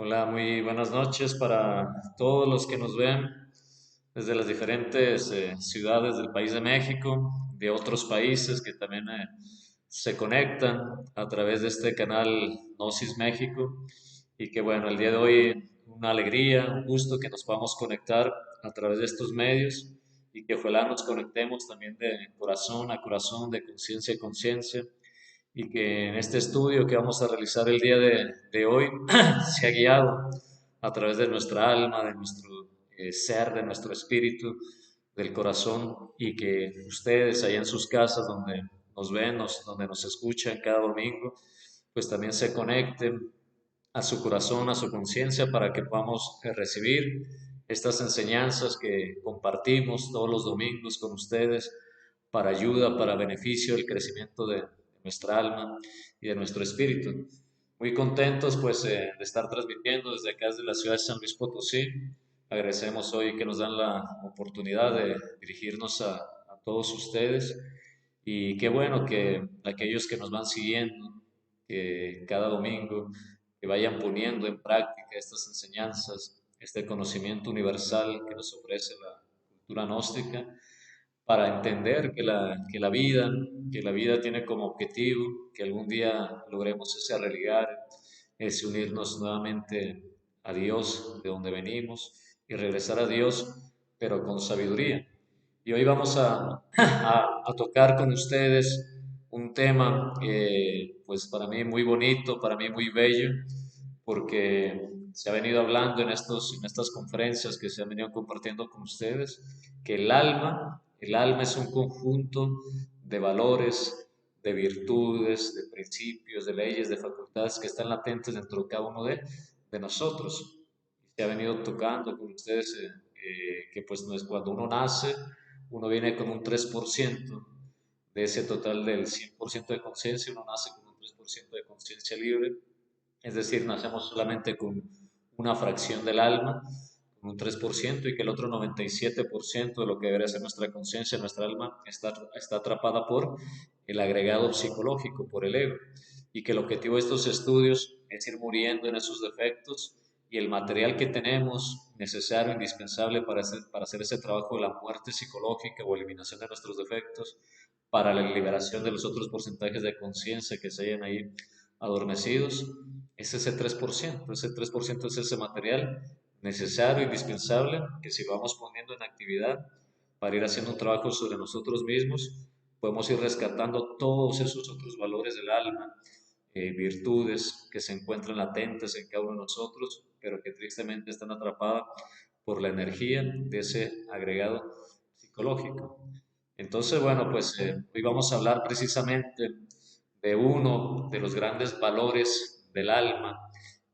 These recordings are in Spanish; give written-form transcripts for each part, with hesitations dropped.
Hola, muy buenas noches para todos los que nos ven desde las diferentes ciudades del país de México, de otros países que también se conectan a través de este canal Gnosis México. Y que bueno, el día de hoy una alegría, un gusto que nos podamos conectar a través de estos medios y que ojalá nos conectemos también de corazón, de conciencia a conciencia y que en este estudio que vamos a realizar el día de hoy se ha guiado a través de nuestra alma, de nuestro ser, de nuestro espíritu, del corazón y que ustedes allá en sus casas donde nos ven, donde nos escuchan cada domingo, pues también se conecten a su corazón, a su conciencia para que podamos recibir estas enseñanzas que compartimos todos los domingos con ustedes para ayuda, para beneficio del crecimiento de nuestra alma y de nuestro espíritu. Muy contentos pues de estar transmitiendo desde acá, desde la ciudad de San Luis Potosí. Agradecemos hoy que nos dan la oportunidad de dirigirnos a todos ustedes y qué bueno que aquellos que nos van siguiendo, que cada domingo que vayan poniendo en práctica estas enseñanzas, este conocimiento universal que nos ofrece la cultura gnóstica para entender que la vida tiene como objetivo que algún día logremos ese arraigar, ese unirnos nuevamente a Dios de donde venimos y regresar a Dios, pero con sabiduría. Y hoy vamos a tocar con ustedes un tema, pues para mí muy bonito, para mí muy bello, porque se ha venido hablando en estas conferencias que se han venido compartiendo con ustedes, que el alma es un conjunto de valores, de virtudes, de principios, de leyes, de facultades que están latentes dentro de cada uno de nosotros. Se ha venido tocando con ustedes que pues no es cuando uno nace, uno viene con un 3% de ese total del 100% de conciencia, uno nace con un 3% de conciencia libre, es decir, nacemos solamente con una fracción del alma, con un 3%, y que el otro 97% de lo que debería ser nuestra conciencia, nuestra alma, está atrapada por el agregado psicológico, por el ego, y que el objetivo de estos estudios es ir muriendo en esos defectos y el material que tenemos necesario, indispensable para hacer ese trabajo de la muerte psicológica o eliminación de nuestros defectos, para la liberación de los otros porcentajes de conciencia que se hayan ahí adormecidos, es ese 3% es ese material necesario, indispensable, que si vamos poniendo en actividad para ir haciendo un trabajo sobre nosotros mismos, podemos ir rescatando todos esos otros valores del alma, virtudes que se encuentran latentes en cada uno de nosotros, pero que tristemente están atrapadas por la energía de ese agregado psicológico. Entonces, bueno, pues hoy vamos a hablar precisamente de uno de los grandes valores del alma,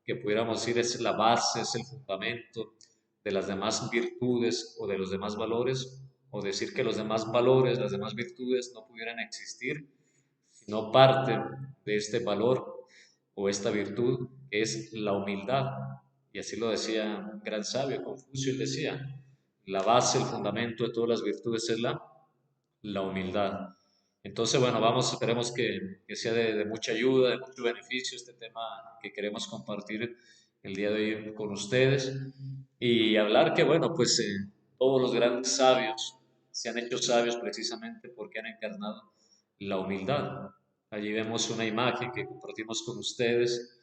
que pudiéramos decir es la base, es el fundamento de las demás virtudes o de los demás valores, o decir que los demás valores, las demás virtudes no pudieran existir, sino parte de este valor o esta virtud que es la humildad. Y así lo decía un gran sabio, Confucio, él decía, la base, el fundamento de todas las virtudes es la humildad. Entonces, bueno, vamos, esperemos que sea de mucha ayuda, de mucho beneficio este tema que queremos compartir el día de hoy con ustedes y hablar que, bueno, pues todos los grandes sabios se han hecho sabios precisamente porque han encarnado la humildad. Allí vemos una imagen que compartimos con ustedes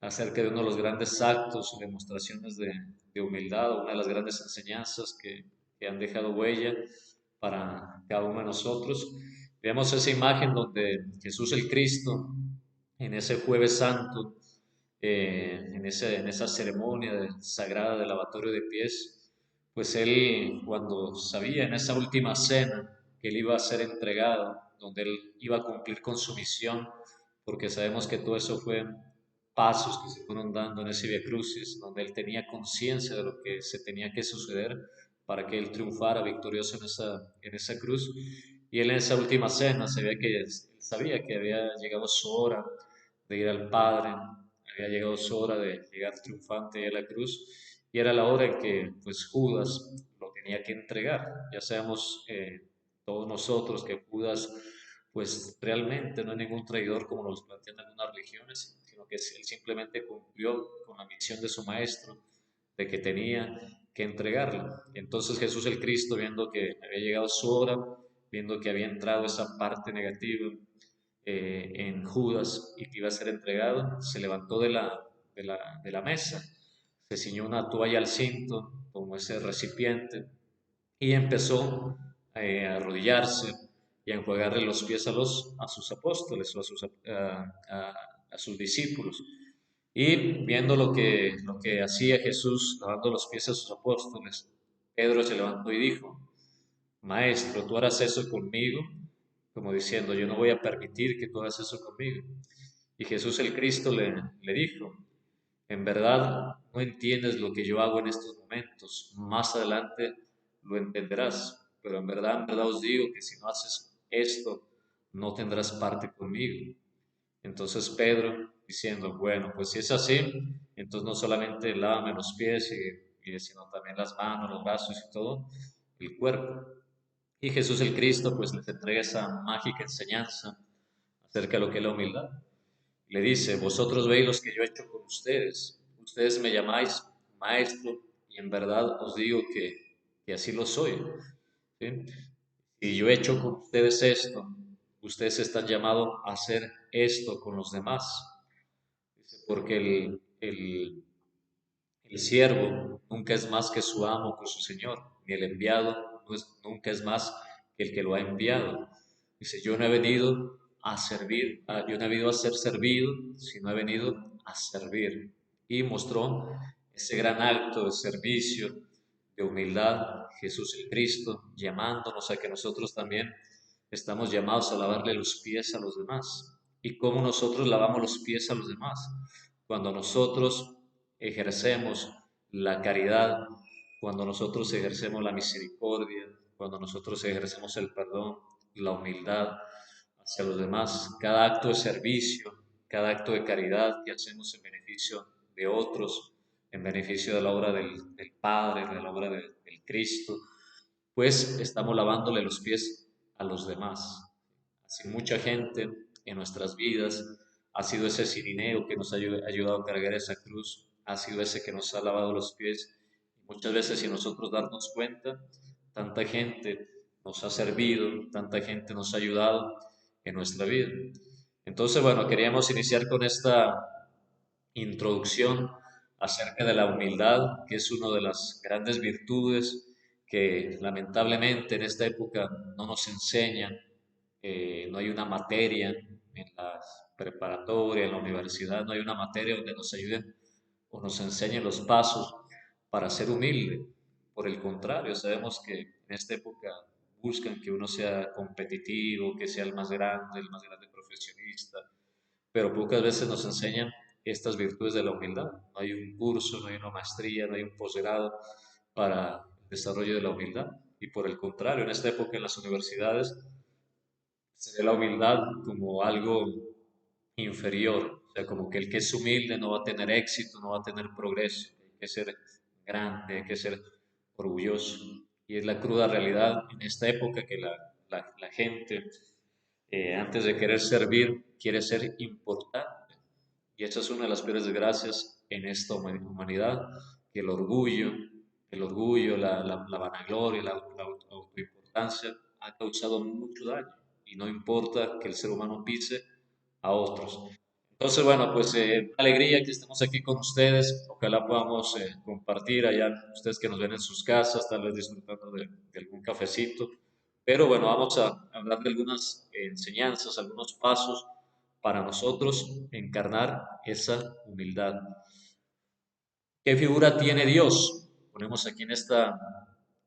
acerca de uno de los grandes actos, demostraciones de humildad, una de las grandes enseñanzas que han dejado huella para cada uno de nosotros. Vemos esa imagen donde Jesús el Cristo, en ese jueves santo, en esa ceremonia sagrada del lavatorio de pies, pues él cuando sabía en esa última cena que él iba a ser entregado, donde él iba a cumplir con su misión, porque sabemos que todo eso fue pasos que se fueron dando en ese Via Crucis, donde él tenía conciencia de lo que se tenía que suceder para que él triunfara victorioso en esa cruz. Y él en esa última cena sabía que había llegado su hora de ir al Padre, había llegado su hora de llegar triunfante a la cruz, y era la hora en que pues Judas lo tenía que entregar. Ya sabemos todos nosotros que Judas pues realmente no es ningún traidor como nos plantean algunas religiones, sino porque él simplemente cumplió con la misión de su maestro, de que tenía que entregarla. Entonces Jesús el Cristo, viendo que había llegado su hora, viendo que había entrado esa parte negativa en Judas y que iba a ser entregado, se levantó de la mesa, se ciñó una toalla al cinto, como ese recipiente, y empezó a arrodillarse y a enjuagarle los pies a sus apóstoles o a sus discípulos. Y viendo lo que hacía Jesús lavando los pies a sus apóstoles, Pedro se levantó y dijo, Maestro, tú harás eso conmigo, como diciendo, yo no voy a permitir que tú hagas eso conmigo. Y Jesús el Cristo le dijo, en verdad no entiendes lo que yo hago en estos momentos, más adelante lo entenderás, pero en verdad os digo que si no haces esto, no tendrás parte conmigo. Entonces Pedro, diciendo, bueno, pues si es así, entonces no solamente lávame los pies, sino también las manos, los brazos y todo, el cuerpo. Y Jesús el Cristo pues les entrega esa mágica enseñanza acerca de lo que es la humildad. Le dice, vosotros veis los que yo he hecho con ustedes. Ustedes me llamáis maestro y en verdad os digo que así lo soy. ¿Sí? Si yo he hecho con ustedes esto, ustedes están llamados a hacer esto con los demás. Dice, porque el siervo nunca es más que su amo, que su señor, ni el enviado nunca es más que el que lo ha enviado. Dice, yo no he venido a servir, yo no he venido a ser servido, sino he venido a servir. Y mostró ese gran acto de servicio, de humildad, Jesús el Cristo, llamándonos a que nosotros también estamos llamados a lavarle los pies a los demás. ¿Y cómo nosotros lavamos los pies a los demás? Cuando nosotros ejercemos la caridad, cuando nosotros ejercemos la misericordia, cuando nosotros ejercemos el perdón, la humildad hacia los demás, cada acto de servicio, cada acto de caridad que hacemos en beneficio de otros, en beneficio de la obra del Padre, de la obra del Cristo, pues estamos lavándole los pies a los demás. Así mucha gente en nuestras vidas ha sido ese cirineo que nos ha ayudado a cargar esa cruz, ha sido ese que nos ha lavado los pies. Muchas veces sin nosotros darnos cuenta, tanta gente nos ha servido, tanta gente nos ha ayudado en nuestra vida. Entonces, bueno, queríamos iniciar con esta introducción acerca de la humildad, que es una de las grandes virtudes que lamentablemente en esta época no nos enseñan. No hay una materia en la preparatoria, en la universidad, no hay una materia donde nos ayuden o nos enseñen los pasos para ser humilde. Por el contrario, sabemos que en esta época buscan que uno sea competitivo, que sea el más grande profesionista, pero pocas veces nos enseñan estas virtudes de la humildad. No hay un curso, no hay una maestría, no hay un posgrado para el desarrollo de la humildad. Y por el contrario, en esta época en las universidades se ve la humildad como algo inferior, o sea, como que el que es humilde no va a tener éxito, no va a tener progreso, hay que ser grande, hay que ser orgulloso. Y es la cruda realidad en esta época que la gente, antes de querer servir, quiere ser importante. Y esa es una de las peores desgracias en esta humanidad, que el orgullo, la vanagloria, la autoimportancia ha causado mucho daño y no importa que el ser humano pise a otros. Entonces, bueno, pues alegría que estemos aquí con ustedes. Ojalá podamos compartir allá, ustedes que nos ven en sus casas, tal vez disfrutando de algún cafecito. Pero bueno, vamos a hablar de algunas enseñanzas, algunos pasos para nosotros encarnar esa humildad. ¿Qué figura tiene Dios? Ponemos aquí en esta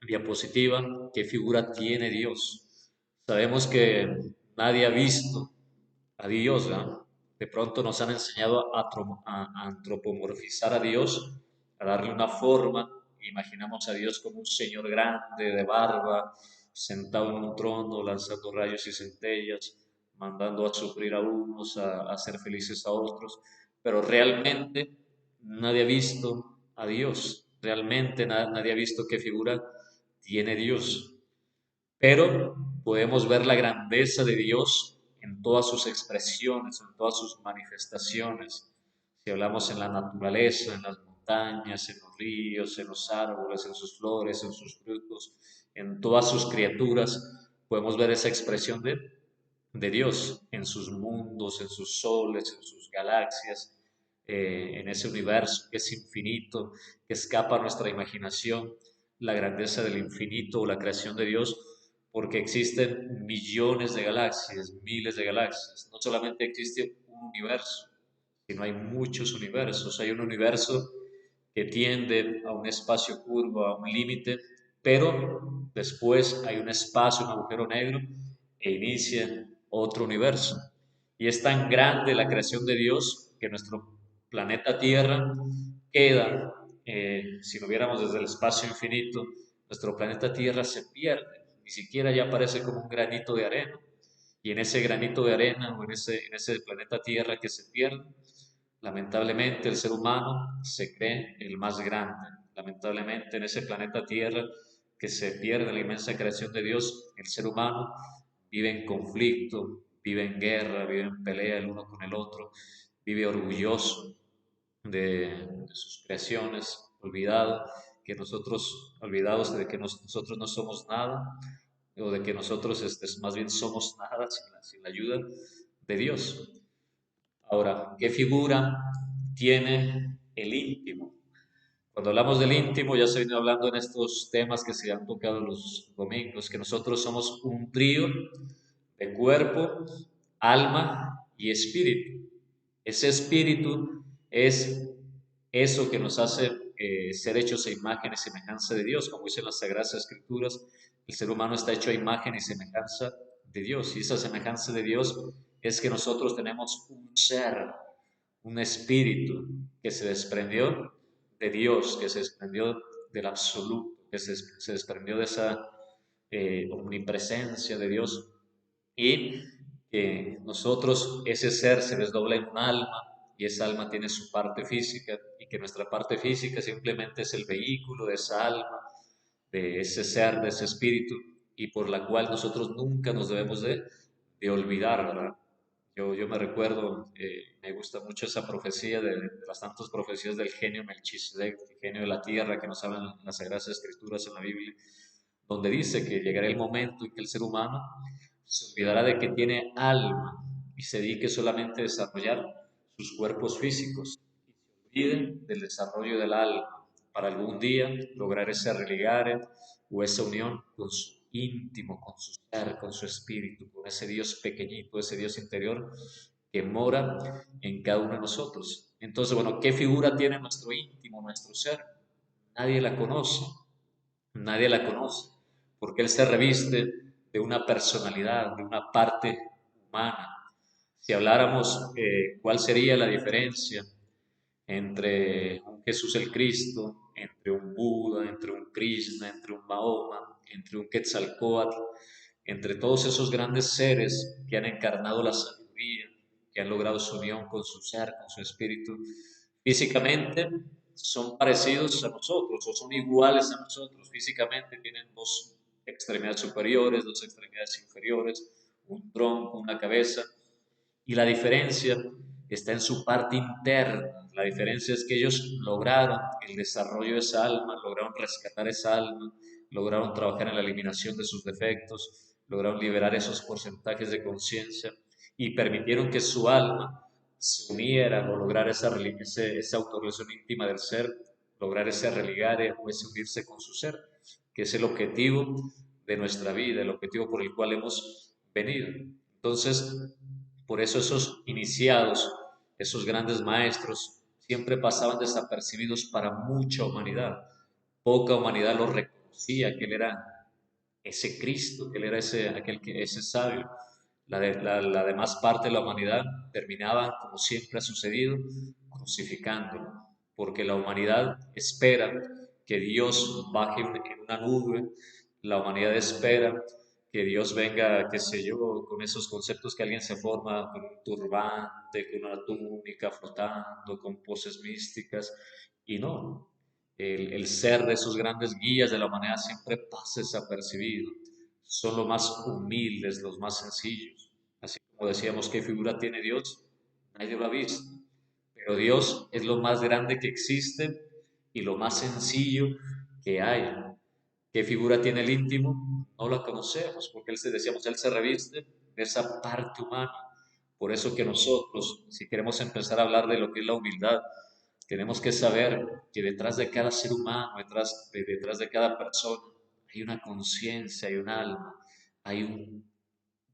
diapositiva, ¿qué figura tiene Dios? Sabemos que nadie ha visto a Dios, ¿no? De pronto nos han enseñado a antropomorfizar a Dios, a darle una forma. Imaginamos a Dios como un señor grande, de barba, sentado en un trono, lanzando rayos y centellas, mandando a sufrir a unos, a hacer felices a otros. Pero realmente nadie ha visto a Dios. Realmente nadie ha visto qué figura tiene Dios. Pero podemos ver la grandeza de Dios en todas sus expresiones, en todas sus manifestaciones. si hablamos en la naturaleza, en las montañas, en los ríos, en los árboles, en sus flores, en sus frutos, en todas sus criaturas, podemos ver esa expresión de Dios en sus mundos, en sus soles, en sus galaxias, en ese universo que es infinito, que escapa a nuestra imaginación, la grandeza del infinito o la creación de Dios, porque existen millones de galaxias, miles de galaxias. No solamente existe un universo, sino hay muchos universos. Hay un universo que tiende a un espacio curvo, a un límite, pero después hay un espacio, un agujero negro, e inicia otro universo. Y es tan grande la creación de Dios que nuestro planeta Tierra queda, si lo viéramos desde el espacio infinito, nuestro planeta Tierra se pierde, ni siquiera ya aparece como un granito de arena. Y en ese granito de arena o en ese planeta Tierra que se pierde, lamentablemente el ser humano se cree el más grande. Lamentablemente en ese planeta Tierra que se pierde la inmensa creación de Dios, el ser humano vive en conflicto, vive en guerra, vive en pelea el uno con el otro, vive orgulloso de sus creaciones, olvidados de que nosotros no somos nada, o de que nosotros más bien somos nada sin la ayuda de Dios. Ahora, ¿qué figura tiene el íntimo? Cuando hablamos del íntimo, ya se viene hablando en estos temas que se han tocado los domingos, que nosotros somos un trío de cuerpo, alma y espíritu. Ese espíritu es eso que nos hace ser hechos a imagen y semejanza de Dios, como dicen las Sagradas Escrituras, el ser humano está hecho a imagen y semejanza de Dios, y esa semejanza de Dios es que nosotros tenemos un ser, un espíritu que se desprendió de Dios, que se desprendió del absoluto, que se desprendió de esa omnipresencia de Dios, y que nosotros, ese ser se desdobla en un alma, y esa alma tiene su parte física, y que nuestra parte física simplemente es el vehículo de esa alma, de ese ser, de ese espíritu, y por la cual nosotros nunca nos debemos de olvidar, ¿verdad? Yo me recuerdo, me gusta mucho esa profecía de las tantas profecías del genio Melchizedek, el genio de la tierra que nos hablan en las Sagradas Escrituras en la Biblia, donde dice que llegará el momento en que el ser humano se olvidará de que tiene alma y se dedique solamente a desarrollar sus cuerpos físicos y se olvide del desarrollo del alma para algún día lograr ese religare o esa unión con su íntimo, con su ser, con su espíritu, con ese Dios pequeñito, ese Dios interior que mora en cada uno de nosotros. Entonces, bueno, ¿qué figura tiene nuestro íntimo, nuestro ser? Nadie la conoce, nadie la conoce, porque Él se reviste de una personalidad, de una parte humana. Si habláramos cuál sería la diferencia entre un Jesús el Cristo, entre un Buda, entre un Krishna, entre un Mahoma, entre un Quetzalcóatl, entre todos esos grandes seres que han encarnado la sabiduría, que han logrado su unión con su ser, con su espíritu, físicamente son parecidos a nosotros o son iguales a nosotros. Físicamente tienen dos extremidades superiores, dos extremidades inferiores, un tronco, una cabeza, y la diferencia está en su parte interna. La diferencia es que ellos lograron el desarrollo de esa alma, lograron rescatar esa alma, lograron trabajar en la eliminación de sus defectos, lograron liberar esos porcentajes de conciencia y permitieron que su alma se uniera o lograr esa autorrelación íntima del ser, lograr ese religare o ese unirse con su ser, que es el objetivo de nuestra vida, el objetivo por el cual hemos venido. Entonces, por eso esos iniciados, esos grandes maestros, siempre pasaban desapercibidos para mucha humanidad. Poca humanidad los reconocía, que Él era ese Cristo, que Él era ese sabio. La demás parte de la humanidad terminaba, como siempre ha sucedido, crucificándolo, porque la humanidad espera que Dios baje en una nube, la humanidad espera que Dios venga, qué sé yo, con esos conceptos que alguien se forma con un turbante, con una túnica flotando, con poses místicas, y no, el ser de esos grandes guías de la humanidad siempre pasa desapercibido. Son los más humildes, los más sencillos. Así como decíamos, ¿qué figura tiene Dios? Nadie lo ha visto. pero Dios es lo más grande que existe y lo más sencillo que hay. ¿Qué figura tiene el íntimo? No la conocemos, porque decíamos, Él se reviste de esa parte humana. Por eso que nosotros, si queremos empezar a hablar de lo que es la humildad, tenemos que saber que detrás de cada ser humano, detrás de cada persona, hay una conciencia, hay un alma, hay un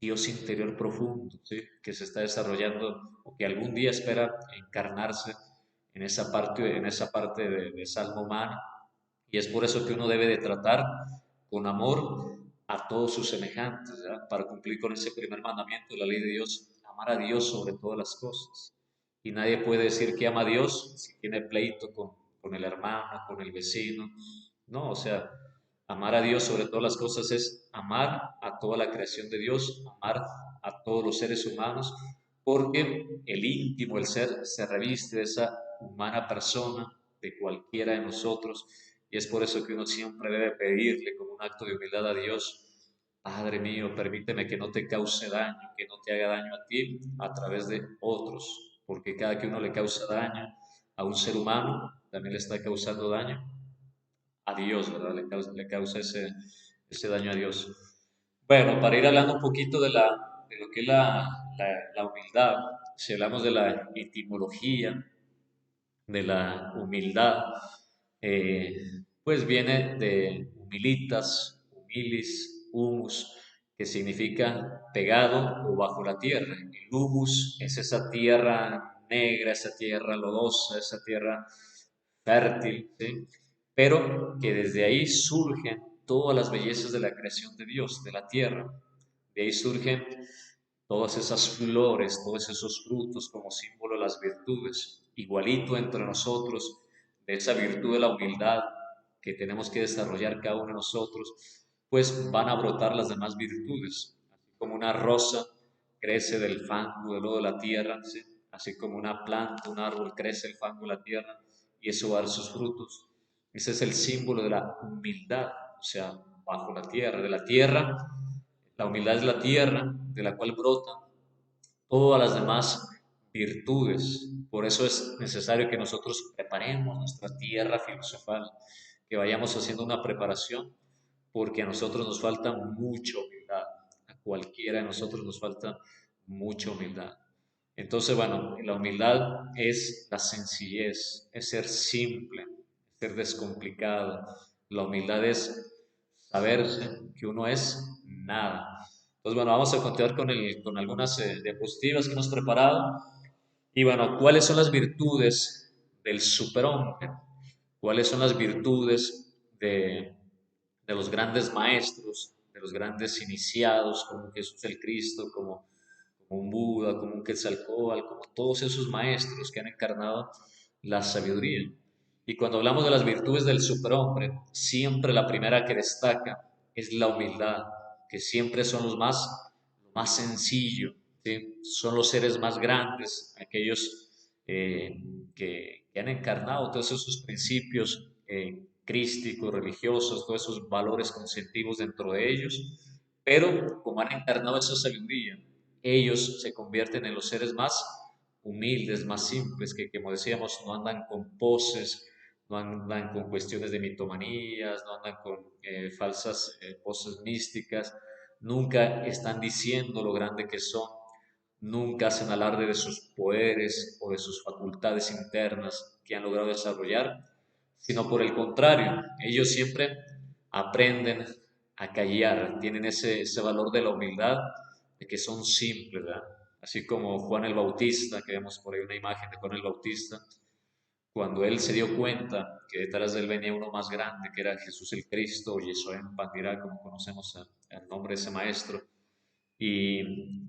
Dios interior profundo, ¿sí? Que se está desarrollando o que algún día espera encarnarse en esa parte de esa alma humana. Y es por eso que uno debe de tratar con amor a todos sus semejantes, ¿verdad? Para cumplir con ese primer mandamiento de la ley de Dios, amar a Dios sobre todas las cosas. Y nadie puede decir que ama a Dios si tiene pleito con el hermano, con el vecino. No, o sea, amar a Dios sobre todas las cosas es amar a toda la creación de Dios, amar a todos los seres humanos, porque el íntimo, el ser, se reviste de esa humana persona, de cualquiera de nosotros, y es por eso que uno siempre debe pedirle como un acto de humildad a Dios, Padre mío, permíteme que no te cause daño, que no te haga daño a ti a través de otros, porque cada que uno le causa daño a un ser humano, también le está causando daño a Dios, ¿verdad? Le causa ese daño a Dios. Bueno, para ir hablando un poquito de lo que es la humildad, si hablamos de la etimología de la humildad, pues viene de humilitas, humilis, humus, que significa pegado o bajo la tierra. El humus es esa tierra negra, esa tierra lodosa, esa tierra fértil, ¿sí? Pero que desde ahí surgen todas las bellezas de la creación de Dios, de la tierra. De ahí surgen todas esas flores, todos esos frutos como símbolo de las virtudes. Igualito entre nosotros, de esa virtud de la humildad que tenemos que desarrollar cada uno de nosotros, pues van a brotar las demás virtudes. Así como una rosa crece del fango, del lodo de la tierra, ¿sí? Así como una planta, un árbol crece del fango de la tierra y eso va a dar sus frutos. Ese es el símbolo de la humildad, o sea, bajo la tierra, de la tierra. La humildad es la tierra de la cual brotan todas las demás virtudes. Por eso es necesario que nosotros preparemos nuestra tierra filosofal, que vayamos haciendo una preparación, porque a nosotros nos falta mucha humildad, a cualquiera de nosotros nos falta mucha humildad. Entonces, bueno, la humildad es la sencillez, es ser simple, ser descomplicado. La humildad es saberse que uno es nada. Entonces, bueno, vamos a continuar con algunas diapositivas que hemos preparado. Y bueno, ¿cuáles son las virtudes del superhombre? ¿Cuáles son las virtudes de los grandes maestros, de los grandes iniciados, como Jesús el Cristo, como un Buda, como un Quetzalcóatl, como todos esos maestros que han encarnado la sabiduría? Y cuando hablamos de las virtudes del superhombre, siempre la primera que destaca es la humildad, que siempre son lo más sencillo, ¿sí? Son los seres más grandes, aquellos que han encarnado todos esos principios crísticos, religiosos, todos esos valores conceptivos dentro de ellos, pero como han encarnado esa sabiduría, ellos se convierten en los seres más humildes, más simples, que como decíamos, no andan con poses, no andan con cuestiones de mitomanías, no andan con falsas poses místicas, nunca están diciendo lo grande que son, nunca hacen alarde de sus poderes o de sus facultades internas que han logrado desarrollar, sino por el contrario, ellos siempre aprenden a callar, tienen ese valor de la humildad, de que son simples, ¿verdad? Así como Juan el Bautista, que vemos por ahí una imagen de Juan el Bautista, cuando él se dio cuenta que detrás de él venía uno más grande, que era Jesús el Cristo, o Yeshua en Pandirá, como conocemos el nombre de ese maestro, y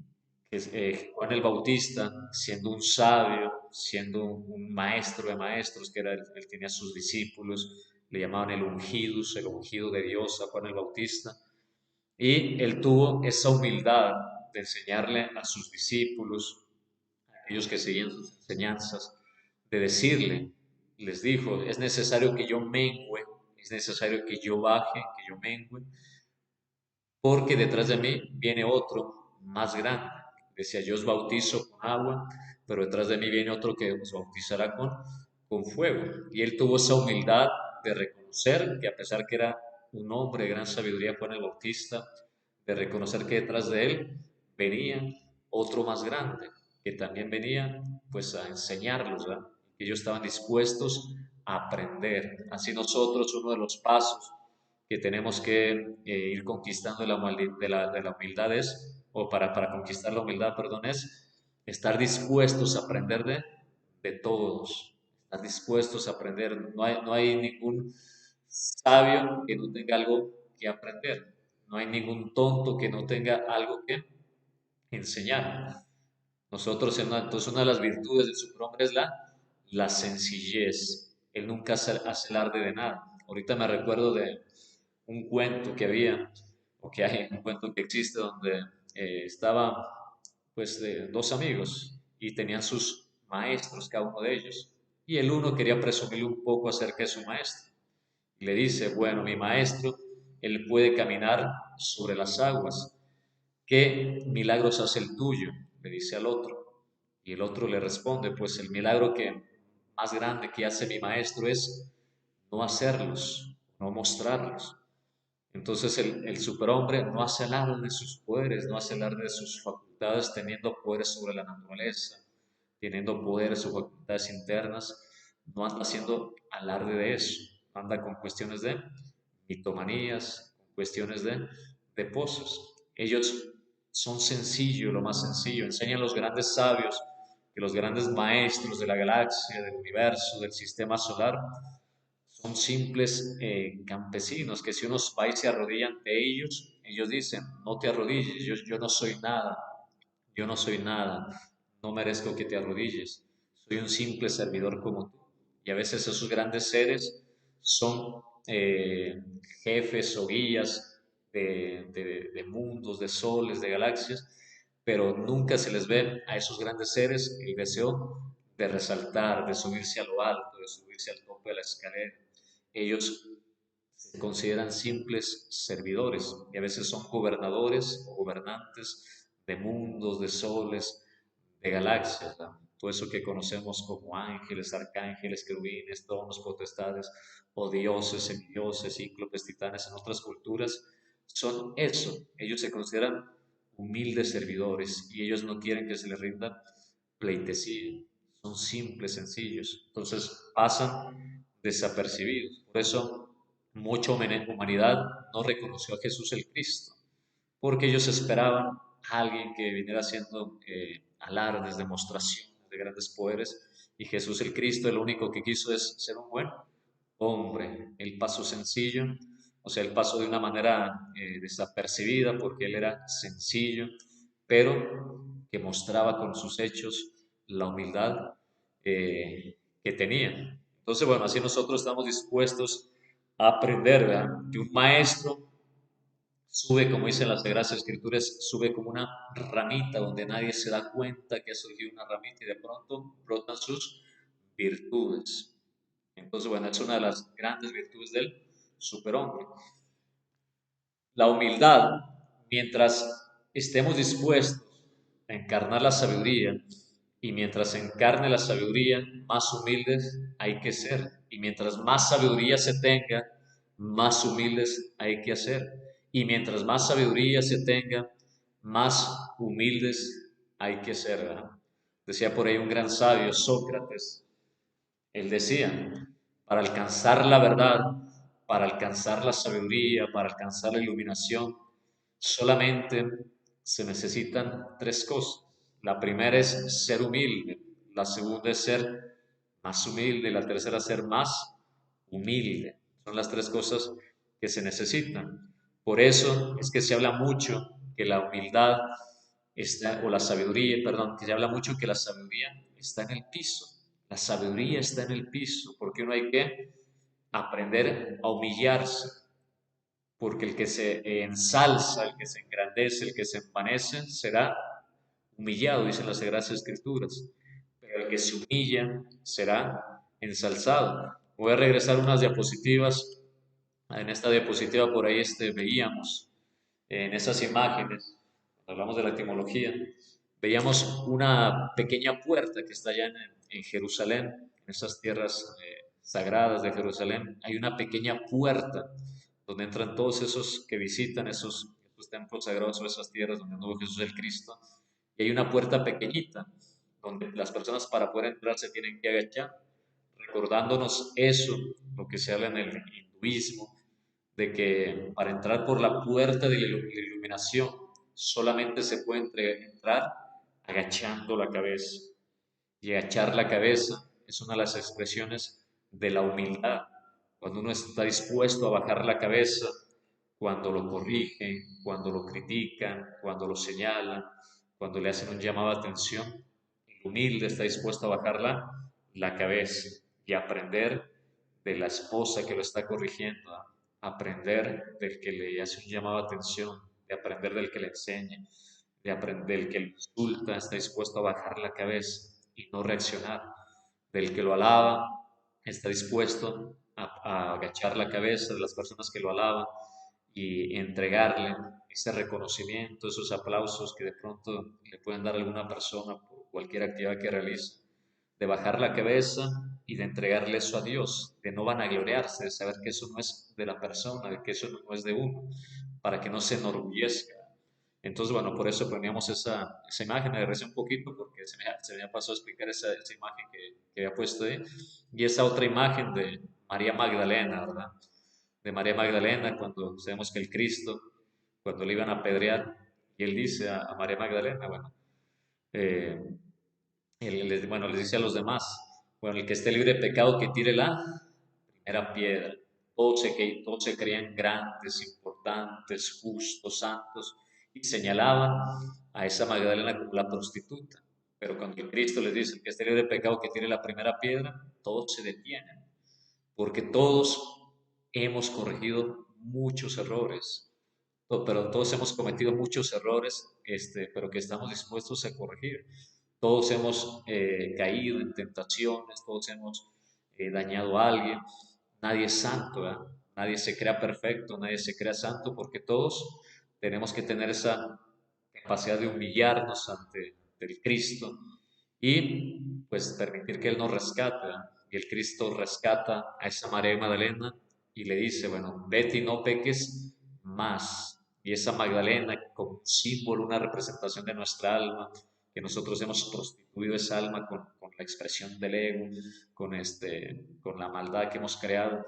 Juan el Bautista, siendo un sabio, siendo un maestro de maestros, que era él tenía sus discípulos, le llamaban el ungido de Dios a Juan el Bautista, y él tuvo esa humildad de enseñarle a sus discípulos, a aquellos que seguían sus enseñanzas, de decirle, les dijo, es necesario que yo mengüe, es necesario que yo baje, que yo mengüe, porque detrás de mí viene otro más grande. Decía, yo os bautizo con agua, pero detrás de mí viene otro que os bautizará con fuego. Y él tuvo esa humildad de reconocer que a pesar que era un hombre de gran sabiduría, Juan el Bautista, de reconocer que detrás de él venía otro más grande, que también venía pues a enseñarlos, ¿verdad? Que ellos estaban dispuestos a aprender. Así nosotros, uno de los pasos que tenemos que ir conquistando de la humildad es, o para conquistar la humildad, perdón, es estar dispuestos a aprender de todos, estar dispuestos a aprender. No hay ningún sabio que no tenga algo que aprender, no hay ningún tonto que no tenga algo que enseñar. Nosotros, entonces, una de las virtudes del superhombre es la sencillez. Él nunca hace alarde de nada. Ahorita me recuerdo de un cuento que había, o que hay, un cuento que existe donde estaban pues dos amigos y tenían sus maestros, cada uno de ellos. Y el uno quería presumirle un poco acerca de su maestro. Y le dice, bueno, mi maestro, él puede caminar sobre las aguas. ¿Qué milagros hace el tuyo? Le dice al otro. Y el otro le responde, pues el milagro que más grande que hace mi maestro es no hacerlos, no mostrarlos. Entonces el superhombre no hace alarde de sus poderes, no hace alarde de sus facultades, teniendo poderes sobre la naturaleza, teniendo poderes o facultades internas, no anda haciendo alarde de eso, anda con cuestiones de mitomanías, con cuestiones de poses. Ellos son sencillos, lo más sencillo, enseñan los grandes sabios, que los grandes maestros de la galaxia, del universo, del sistema solar, son simples campesinos que si uno va y se arrodilla ante ellos, ellos dicen, no te arrodilles, yo no soy nada, yo no soy nada, no merezco que te arrodilles, soy un simple servidor como tú. Y a veces esos grandes seres son jefes o guías de mundos, de soles, de galaxias, pero nunca se les ve a esos grandes seres el deseo de resaltar, de subirse a lo alto, de subirse al tope de la escalera. Ellos se consideran simples servidores y a veces son gobernadores o gobernantes de mundos, de soles, de galaxias, ¿no? Todo eso que conocemos como ángeles, arcángeles, querubines, tronos, potestades, o dioses, semidioses, cíclopes, titanes en otras culturas, son eso. Ellos se consideran humildes servidores y ellos no quieren que se les rinda pleitesía. Son simples, sencillos. Entonces pasan desapercibidos. Por eso mucha humanidad no reconoció a Jesús el Cristo, porque ellos esperaban a alguien que viniera haciendo alardes, demostraciones de grandes poderes, y Jesús el Cristo lo único que quiso es ser un buen hombre. El paso sencillo, o sea, el paso de una manera desapercibida, porque él era sencillo, pero que mostraba con sus hechos la humildad que tenía. Entonces, bueno, así nosotros estamos dispuestos a aprender, ¿verdad? Que un maestro sube, como dicen las Sagradas Escrituras, sube como una ramita donde nadie se da cuenta que ha surgido una ramita y de pronto brotan sus virtudes. Entonces, bueno, es una de las grandes virtudes del superhombre. La humildad, mientras estemos dispuestos a encarnar la sabiduría, y mientras encarne la sabiduría, más humildes hay que ser. Y mientras más sabiduría se tenga, más humildes hay que ser. Y mientras más sabiduría se tenga, más humildes hay que ser, ¿verdad? Decía por ahí un gran sabio, Sócrates, él decía, para alcanzar la verdad, para alcanzar la sabiduría, para alcanzar la iluminación, solamente se necesitan tres cosas. La primera es ser humilde, la segunda es ser más humilde y la tercera ser más humilde. Son las tres cosas que se necesitan. Por eso es que se habla mucho que la humildad está, o la sabiduría, perdón, que se habla mucho que la sabiduría está en el piso. La sabiduría está en el piso, porque uno hay que aprender a humillarse, porque el que se ensalza, el que se engrandece, el que se envanece, será humillado, dicen las Sagradas Escrituras, pero el que se humilla será ensalzado. Voy a regresar unas diapositivas. En esta diapositiva por ahí veíamos en esas imágenes, cuando hablamos de la etimología, veíamos una pequeña puerta que está allá en Jerusalén, en esas tierras sagradas de Jerusalén. Hay una pequeña puerta donde entran todos esos que visitan esos templos sagrados o esas tierras donde anduvo Jesús el Cristo. Y hay una puerta pequeñita donde las personas para poder entrar se tienen que agachar, recordándonos eso, lo que se habla en el hinduismo, de que para entrar por la puerta de la iluminación solamente se puede entrar agachando la cabeza. Y agachar la cabeza es una de las expresiones de la humildad. Cuando uno está dispuesto a bajar la cabeza, cuando lo corrigen, cuando lo critican, cuando lo señalan, cuando le hacen un llamado de atención, el humilde está dispuesto a bajar la cabeza y aprender de la esposa que lo está corrigiendo, aprender del que le hace un llamado de atención, de aprender del que le enseña, de aprender del que lo insulta, está dispuesto a bajar la cabeza y no reaccionar, del que lo alaba, está dispuesto a agachar la cabeza de las personas que lo alaban y entregarle ese reconocimiento, esos aplausos que de pronto le pueden dar a alguna persona por cualquier actividad que realice, de bajar la cabeza y de entregarle eso a Dios, de no vanagloriarse, de saber que eso no es de la persona, de que eso no es de uno, para que no se enorgullezca. Entonces, bueno, por eso poníamos esa imagen, me regresé un poquito porque se me pasó a explicar esa imagen que había puesto ahí, y esa otra imagen de María Magdalena, ¿verdad? De María Magdalena, cuando sabemos que el Cristo, cuando le iban a apedrear, y él dice a María Magdalena, bueno, eh, bueno, les dice a los demás, bueno, el que esté libre de pecado que tire la primera piedra. Todos se creían grandes, importantes, justos, santos, y señalaban a esa Magdalena como la prostituta. Pero cuando el Cristo les dice, el que esté libre de pecado que tire la primera piedra, todos se detienen, porque todos hemos corregido muchos errores, pero todos hemos cometido muchos errores, pero que estamos dispuestos a corregir. Todos hemos caído en tentaciones, todos hemos dañado a alguien. Nadie es santo, ¿verdad? Nadie se crea perfecto, nadie se crea santo, porque todos tenemos que tener esa capacidad de humillarnos ante el Cristo y pues permitir que Él nos rescate, ¿verdad? Y el Cristo rescata a esa María Magdalena y le dice, bueno, vete y no peques más. Y esa Magdalena como un símbolo, una representación de nuestra alma, que nosotros hemos prostituido esa alma con la expresión del ego, con la maldad que hemos creado.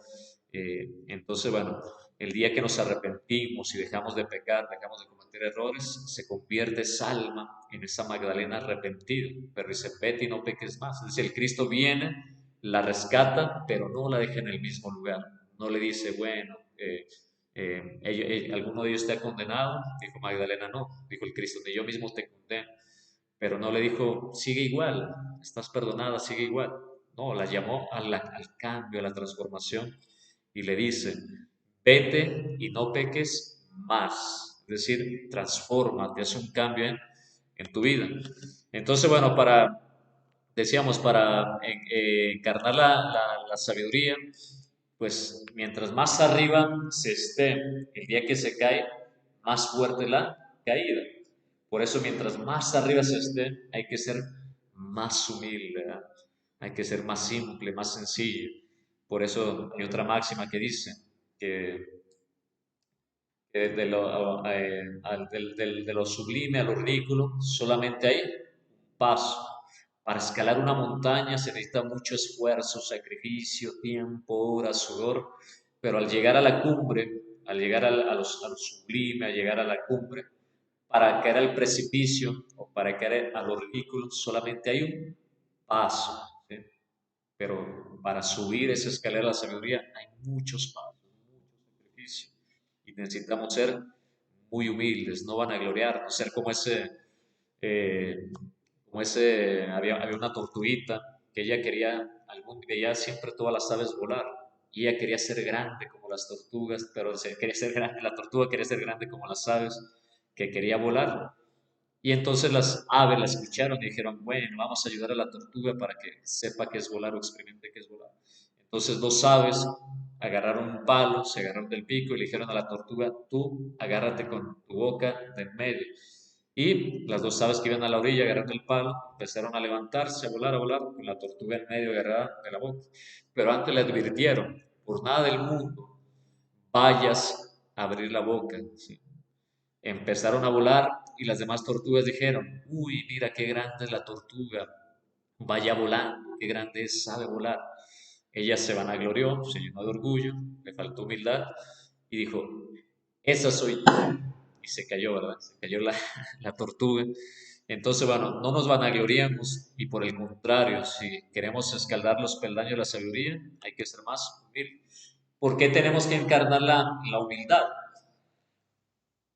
Entonces, bueno, el día que nos arrepentimos y dejamos de pecar, dejamos de cometer errores, se convierte esa alma en esa Magdalena arrepentida. Pero dice, vete y no peques más. Es decir, el Cristo viene, la rescata, pero no la deja en el mismo lugar. No le dice, bueno, alguno de ellos te ha condenado. Dijo Magdalena, no. Dijo el Cristo, ni yo mismo te condeno. Pero no le dijo, sigue igual, estás perdonada, sigue igual. No, la llamó al cambio, a la transformación y le dice, vete y no peques más. Es decir, transforma, hace un cambio en tu vida. Entonces, bueno, decíamos, para encarnar la sabiduría, pues mientras más arriba se esté, el día que se cae, más fuerte la caída. Por eso, mientras más arriba se esté, hay que ser más humilde, ¿verdad? Hay que ser más simple, más sencillo. Por eso hay otra máxima que dice que de lo sublime a lo ridículo solamente hay un paso. Para escalar una montaña se necesita mucho esfuerzo, sacrificio, tiempo, horas, sudor, pero al llegar a la cumbre, al llegar a lo sublime, al llegar a la cumbre, para caer al precipicio o para caer a lo ridículo, solamente hay un paso, ¿sí? Pero para subir esa escalera de la sabiduría hay muchos pasos, muchos sacrificios. Y necesitamos ser muy humildes, no vanagloriarnos, ser había una tortuguita que ella quería, veía siempre todas las aves volar, y ella quería ser grande como las tortugas, pero quería ser grande, la tortuga quería ser grande como las aves, que quería volar. Y entonces las aves la escucharon y dijeron, bueno, vamos a ayudar a la tortuga para que sepa qué es volar o experimente qué es volar. Entonces dos aves agarraron un palo, se agarraron del pico y le dijeron a la tortuga, tú agárrate con tu boca de en medio. Y las dos aves que iban a la orilla agarrando el palo empezaron a levantarse, a volar, con la tortuga en medio agarrada de la boca. Pero antes le advirtieron, por nada del mundo vayas a abrir la boca. ¿Sí? Empezaron a volar y las demás tortugas dijeron, uy, mira qué grande es la tortuga, vaya volando, qué grande es, sabe volar. Ella se vanaglorió, se llenó de orgullo, le faltó humildad y dijo, esa soy yo. Y se cayó, ¿verdad? Se cayó la tortuga. Entonces, bueno, no nos vanagloriemos y por el contrario, si queremos escalar los peldaños de la sabiduría, hay que ser más humildes. ¿Por qué tenemos que encarnar la humildad?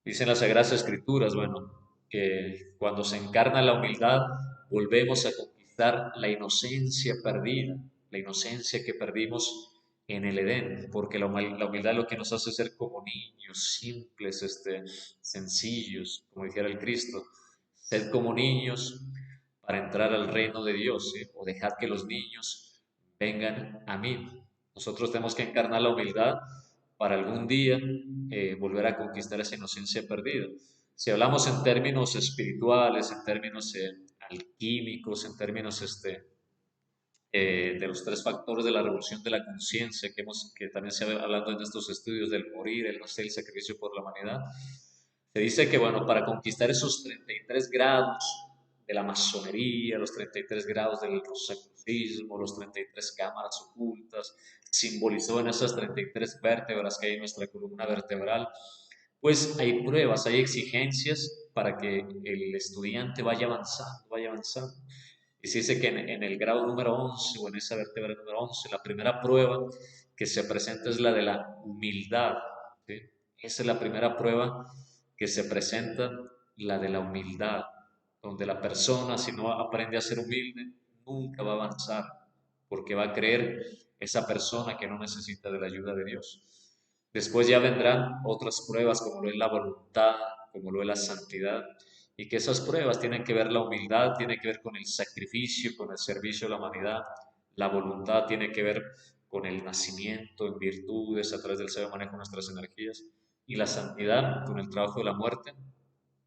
Dicen las Sagradas Escrituras, bueno, que cuando se encarna la humildad, volvemos a conquistar la inocencia perdida, la inocencia que perdimos en el Edén, porque la humildad es lo que nos hace ser como niños, simples, sencillos, como dijera el Cristo, sed como niños para entrar al reino de Dios, ¿sí? O dejad que los niños vengan a mí. Nosotros tenemos que encarnar la humildad para algún día volver a conquistar esa inocencia perdida. Si hablamos en términos espirituales, en términos alquímicos, en términos de los tres factores de la revolución de la conciencia que también se ha hablando en estos estudios del morir, el nacer, el sacrificio por la humanidad, se dice que, bueno, para conquistar esos 33 grados de la masonería, los 33 grados del rosacrucismo, los 33 cámaras ocultas, simbolizó en esas 33 vértebras que hay en nuestra columna vertebral, pues hay pruebas, hay exigencias para que el estudiante vaya avanzando, vaya avanzando. Y se dice que en el grado número 11 o en esa vértebra número 11, la primera prueba que se presenta es la de la humildad. ¿Sí? Esa es la primera prueba que se presenta, la de la humildad, donde la persona, si no aprende a ser humilde, nunca va a avanzar, porque va a creer esa persona que no necesita de la ayuda de Dios. Después ya vendrán otras pruebas como lo es la voluntad, como lo es la santidad, y que esas pruebas tienen que ver la humildad, tiene que ver con el sacrificio, con el servicio a la humanidad, la voluntad tiene que ver con el nacimiento en virtudes a través del sabio manejo de nuestras energías, y la santidad con el trabajo de la muerte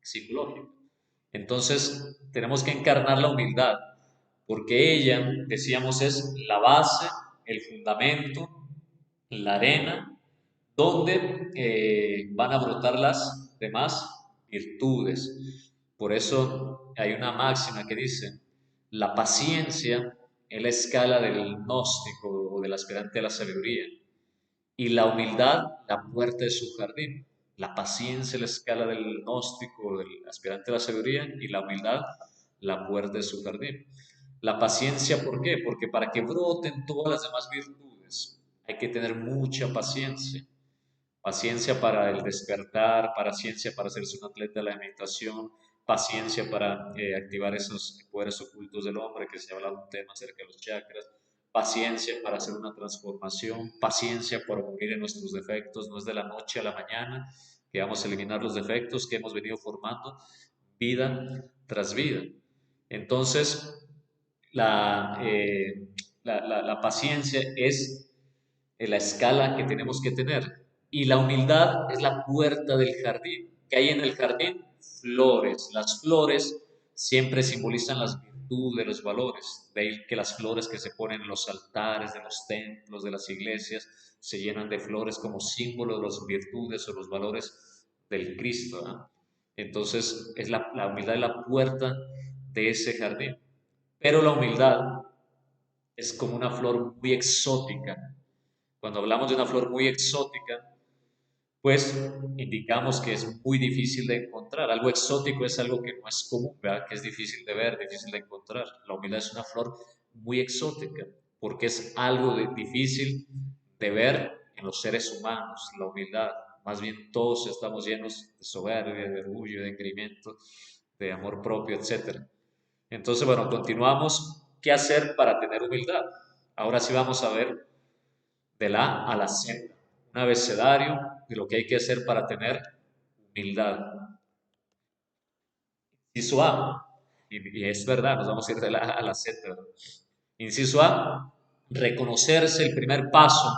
psicológica. Entonces, tenemos que encarnar la humildad, porque ella, decíamos, es la base, el fundamento, la arena, donde van a brotar las demás virtudes. Por eso hay una máxima que dice, la paciencia es la escala del gnóstico o del aspirante a la sabiduría, y la humildad la puerta de su jardín. La paciencia la escala del gnóstico, del aspirante a la sabiduría, y la humildad la puerta de su jardín. La paciencia, ¿por qué? Porque para que broten todas las demás virtudes hay que tener mucha paciencia. Paciencia para el despertar, paciencia para hacerse un atleta de la meditación, paciencia para activar esos poderes ocultos del hombre, que se habla de un tema acerca de los chakras, paciencia para hacer una transformación, paciencia por morir en nuestros defectos, no es de la noche a la mañana que vamos a eliminar los defectos que hemos venido formando vida tras vida. Entonces, la, eh, la paciencia es la escala que tenemos que tener. Y la humildad es la puerta del jardín. ¿Qué hay en el jardín? Flores. Las flores siempre simbolizan las virtudes, los valores. De ahí que las flores que se ponen en los altares de los templos, de las iglesias, se llenan de flores como símbolo de las virtudes o los valores del Cristo. ¿Eh? Entonces, la humildad es la puerta de ese jardín. Pero la humildad es como una flor muy exótica. Cuando hablamos de una flor muy exótica, pues indicamos que es muy difícil de encontrar. Algo exótico es algo que no es común, ¿verdad? Que es difícil de ver, difícil de encontrar. La humildad es una flor muy exótica porque es algo difícil de ver en los seres humanos, la humildad. Más bien todos estamos llenos de soberbia, de orgullo, de engreimiento, de amor propio, etc. Entonces, bueno, continuamos. ¿Qué hacer para tener humildad? Ahora sí vamos a ver de la A a la Z, un abecedario de lo que hay que hacer para tener humildad. Inciso A, y es verdad, nos vamos a ir de la A a la Z, ¿verdad? Inciso A, reconocerse el primer paso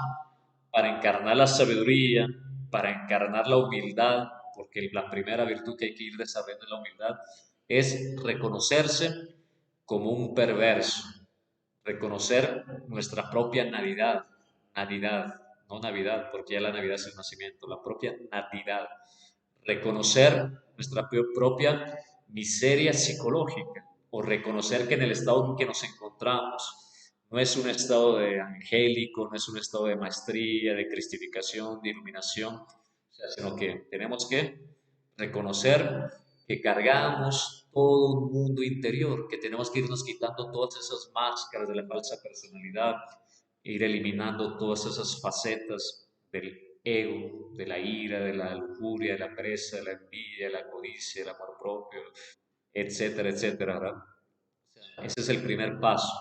para encarnar la sabiduría, para encarnar la humildad, porque la primera virtud que hay que ir desarrollando en la humildad es reconocerse como un perverso, reconocer nuestra propia nadidad, no Navidad, porque ya la Navidad es el nacimiento, la propia nadidad, reconocer nuestra propia miseria psicológica o reconocer que en el estado en que nos encontramos no es un estado de angélico, no es un estado de maestría, de cristificación, de iluminación, o sea, sino que tenemos que reconocer que cargamos todo un mundo interior, que tenemos que irnos quitando todas esas máscaras de la falsa personalidad, e ir eliminando todas esas facetas del ego, de la ira, de la lujuria, de la pereza, de la envidia, de la codicia, del amor propio, etcétera, etcétera, ¿verdad? Ese es el primer paso,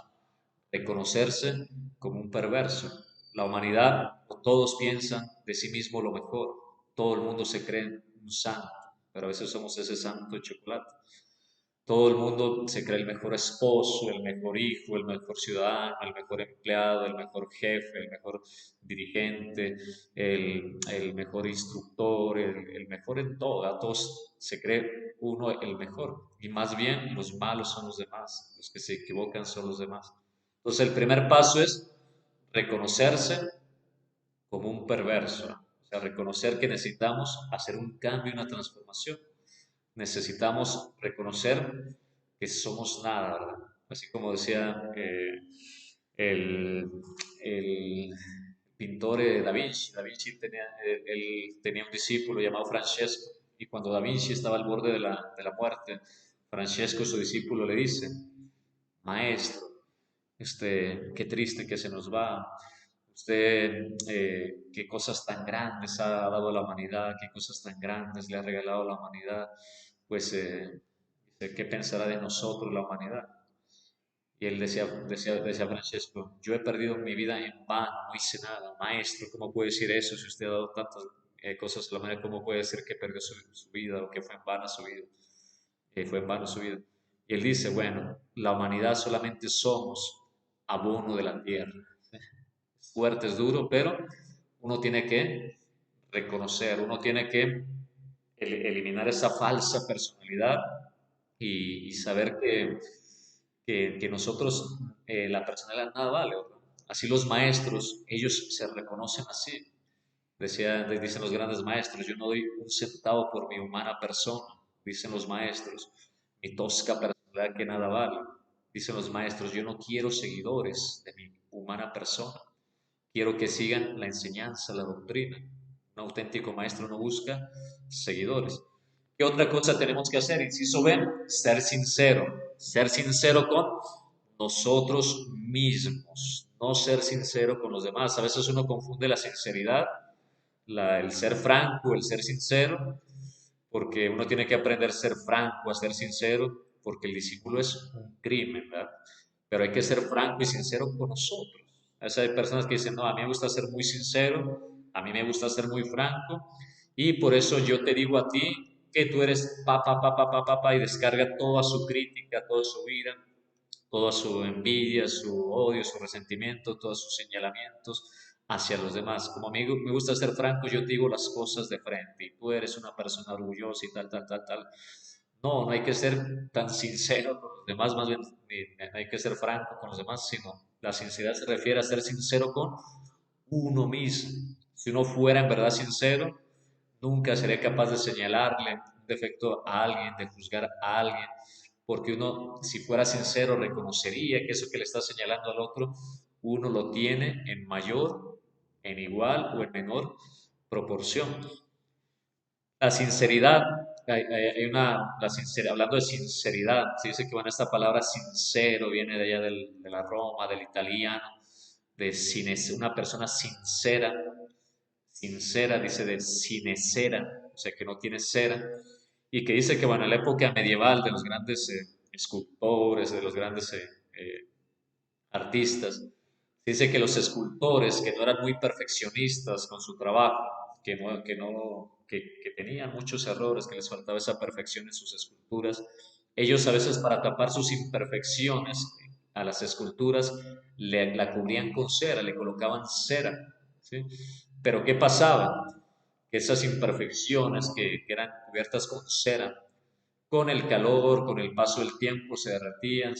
reconocerse como un perverso. La humanidad, todos piensan de sí mismo lo mejor, todo el mundo se cree un santo, pero a veces somos ese santo de chocolate. Todo el mundo se cree el mejor esposo, el mejor hijo, el mejor ciudadano, el mejor empleado, el mejor jefe, el mejor dirigente, el mejor instructor, el mejor en todo. A todos se cree uno el mejor. Y más bien los malos son los demás, los que se equivocan son los demás. Entonces el primer paso es reconocerse como un perverso. O sea, reconocer que necesitamos hacer un cambio, una transformación. Necesitamos reconocer que somos nada, ¿verdad? Así como decía el, el pintor Da Vinci. Da Vinci tenía, él tenía un discípulo llamado Francesco, y cuando Da Vinci estaba al borde de la muerte, Francesco, su discípulo, le dice: Maestro, qué triste que se nos va. Usted, qué cosas tan grandes ha dado a la humanidad, qué cosas tan grandes le ha regalado a la humanidad. Pues, ¿qué pensará de nosotros la humanidad? Y él decía Francesco: yo he perdido mi vida en vano, no hice nada. Maestro, ¿cómo puede decir eso si usted ha dado tantas cosas a la humanidad? ¿Cómo puede decir que perdió su vida o que fue en vano su vida? Fue en vano su vida. Y él dice: bueno, la humanidad solamente somos abono de la tierra. Es fuerte, es duro, pero uno tiene que reconocer, uno tiene que eliminar esa falsa personalidad y saber que nosotros, la personalidad nada vale, ¿verdad? Así los maestros, ellos se reconocen así. Dicen los grandes maestros: yo no doy un centavo por mi humana persona, dicen los maestros, mi tosca personalidad que nada vale. Dicen los maestros: yo no quiero seguidores de mi humana persona, quiero que sigan la enseñanza, la doctrina. Un auténtico maestro no busca seguidores. ¿Qué otra cosa tenemos que hacer? Inciso B, ser sincero con nosotros mismos, no ser sincero con los demás. A veces uno confunde la sinceridad, el ser franco, el ser sincero, porque uno tiene que aprender a ser franco, a ser sincero, porque el disimulo es un crimen, ¿verdad? Pero hay que ser franco y sincero con nosotros. A veces hay personas que dicen: no, a mí me gusta ser muy sincero, a mí me gusta ser muy franco, y por eso yo te digo a ti que tú eres papá, papá, papá, papá, y descarga toda su crítica, toda su ira, toda su envidia, su odio, su resentimiento, todos sus señalamientos hacia los demás. Como a mí me gusta ser franco, yo te digo las cosas de frente, y tú eres una persona orgullosa y tal, tal, tal, tal. No, no hay que ser tan sincero con los demás, más bien no hay que ser franco con los demás, sino la sinceridad se refiere a ser sincero con uno mismo. Si uno fuera en verdad sincero, nunca sería capaz de señalarle un defecto a alguien, de juzgar a alguien, porque uno, si fuera sincero, reconocería que eso que le está señalando al otro, uno lo tiene en mayor, en igual o en menor proporción. La sinceridad, hay hablando de sinceridad, se dice que bueno, esta palabra sincero viene de allá de la Roma, del italiano, una persona sincera, sincera, dice de cinecera, o sea que no tiene cera, y que dice que bueno, en la época medieval de los grandes escultores, de los grandes artistas, dice que los escultores que no eran muy perfeccionistas con su trabajo, que tenían muchos errores, que les faltaba esa perfección en sus esculturas, ellos a veces para tapar sus imperfecciones a las esculturas la cubrían con cera, le colocaban cera, ¿sí? Pero ¿qué pasaba? esas imperfecciones que eran cubiertas con cera, con el calor, con el paso del tiempo, se derretían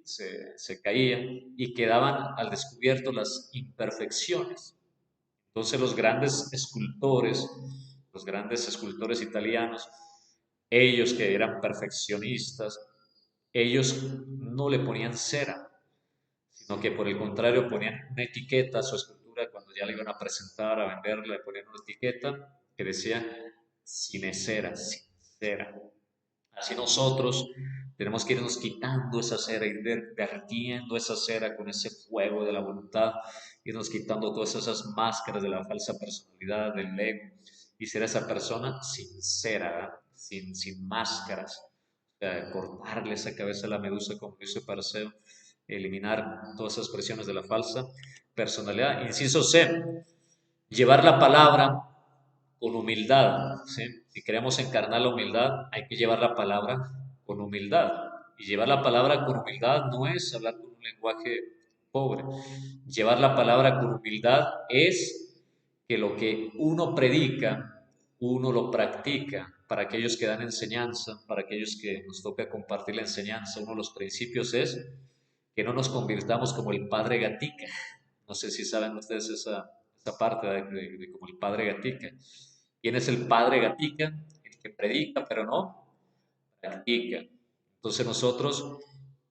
se caían y quedaban al descubierto las imperfecciones. Entonces los grandes escultores italianos, ellos que eran perfeccionistas, ellos no le ponían cera, sino que por el contrario ponían una etiqueta a su escultura cuando ya la iban a presentar, a venderla, le ponían una etiqueta que decía sin cera, sin cera. Así nosotros tenemos que irnos quitando esa cera, ir derritiendo esa cera con ese fuego de la voluntad, irnos quitando todas esas máscaras de la falsa personalidad, del ego, y ser esa persona sincera, ¿verdad? Sin máscaras. O sea, cortarle esa cabeza a la medusa, como dice Paraceo, eliminar todas esas presiones de la falsa personalidad. Inciso C, llevar la palabra con humildad, ¿sí? Si queremos encarnar la humildad, hay que llevar la palabra con humildad. Y llevar la palabra con humildad no es hablar con un lenguaje pobre. Llevar la palabra con humildad es que lo que uno predica, uno lo practica. Para aquellos que dan enseñanza, para aquellos que nos toca compartir la enseñanza, uno de los principios es que no nos convirtamos como el padre Gatica. No sé si saben ustedes esa parte de como el padre Gatica. ¿Quién es el padre Gatica? El que predica, pero no practica. Entonces nosotros,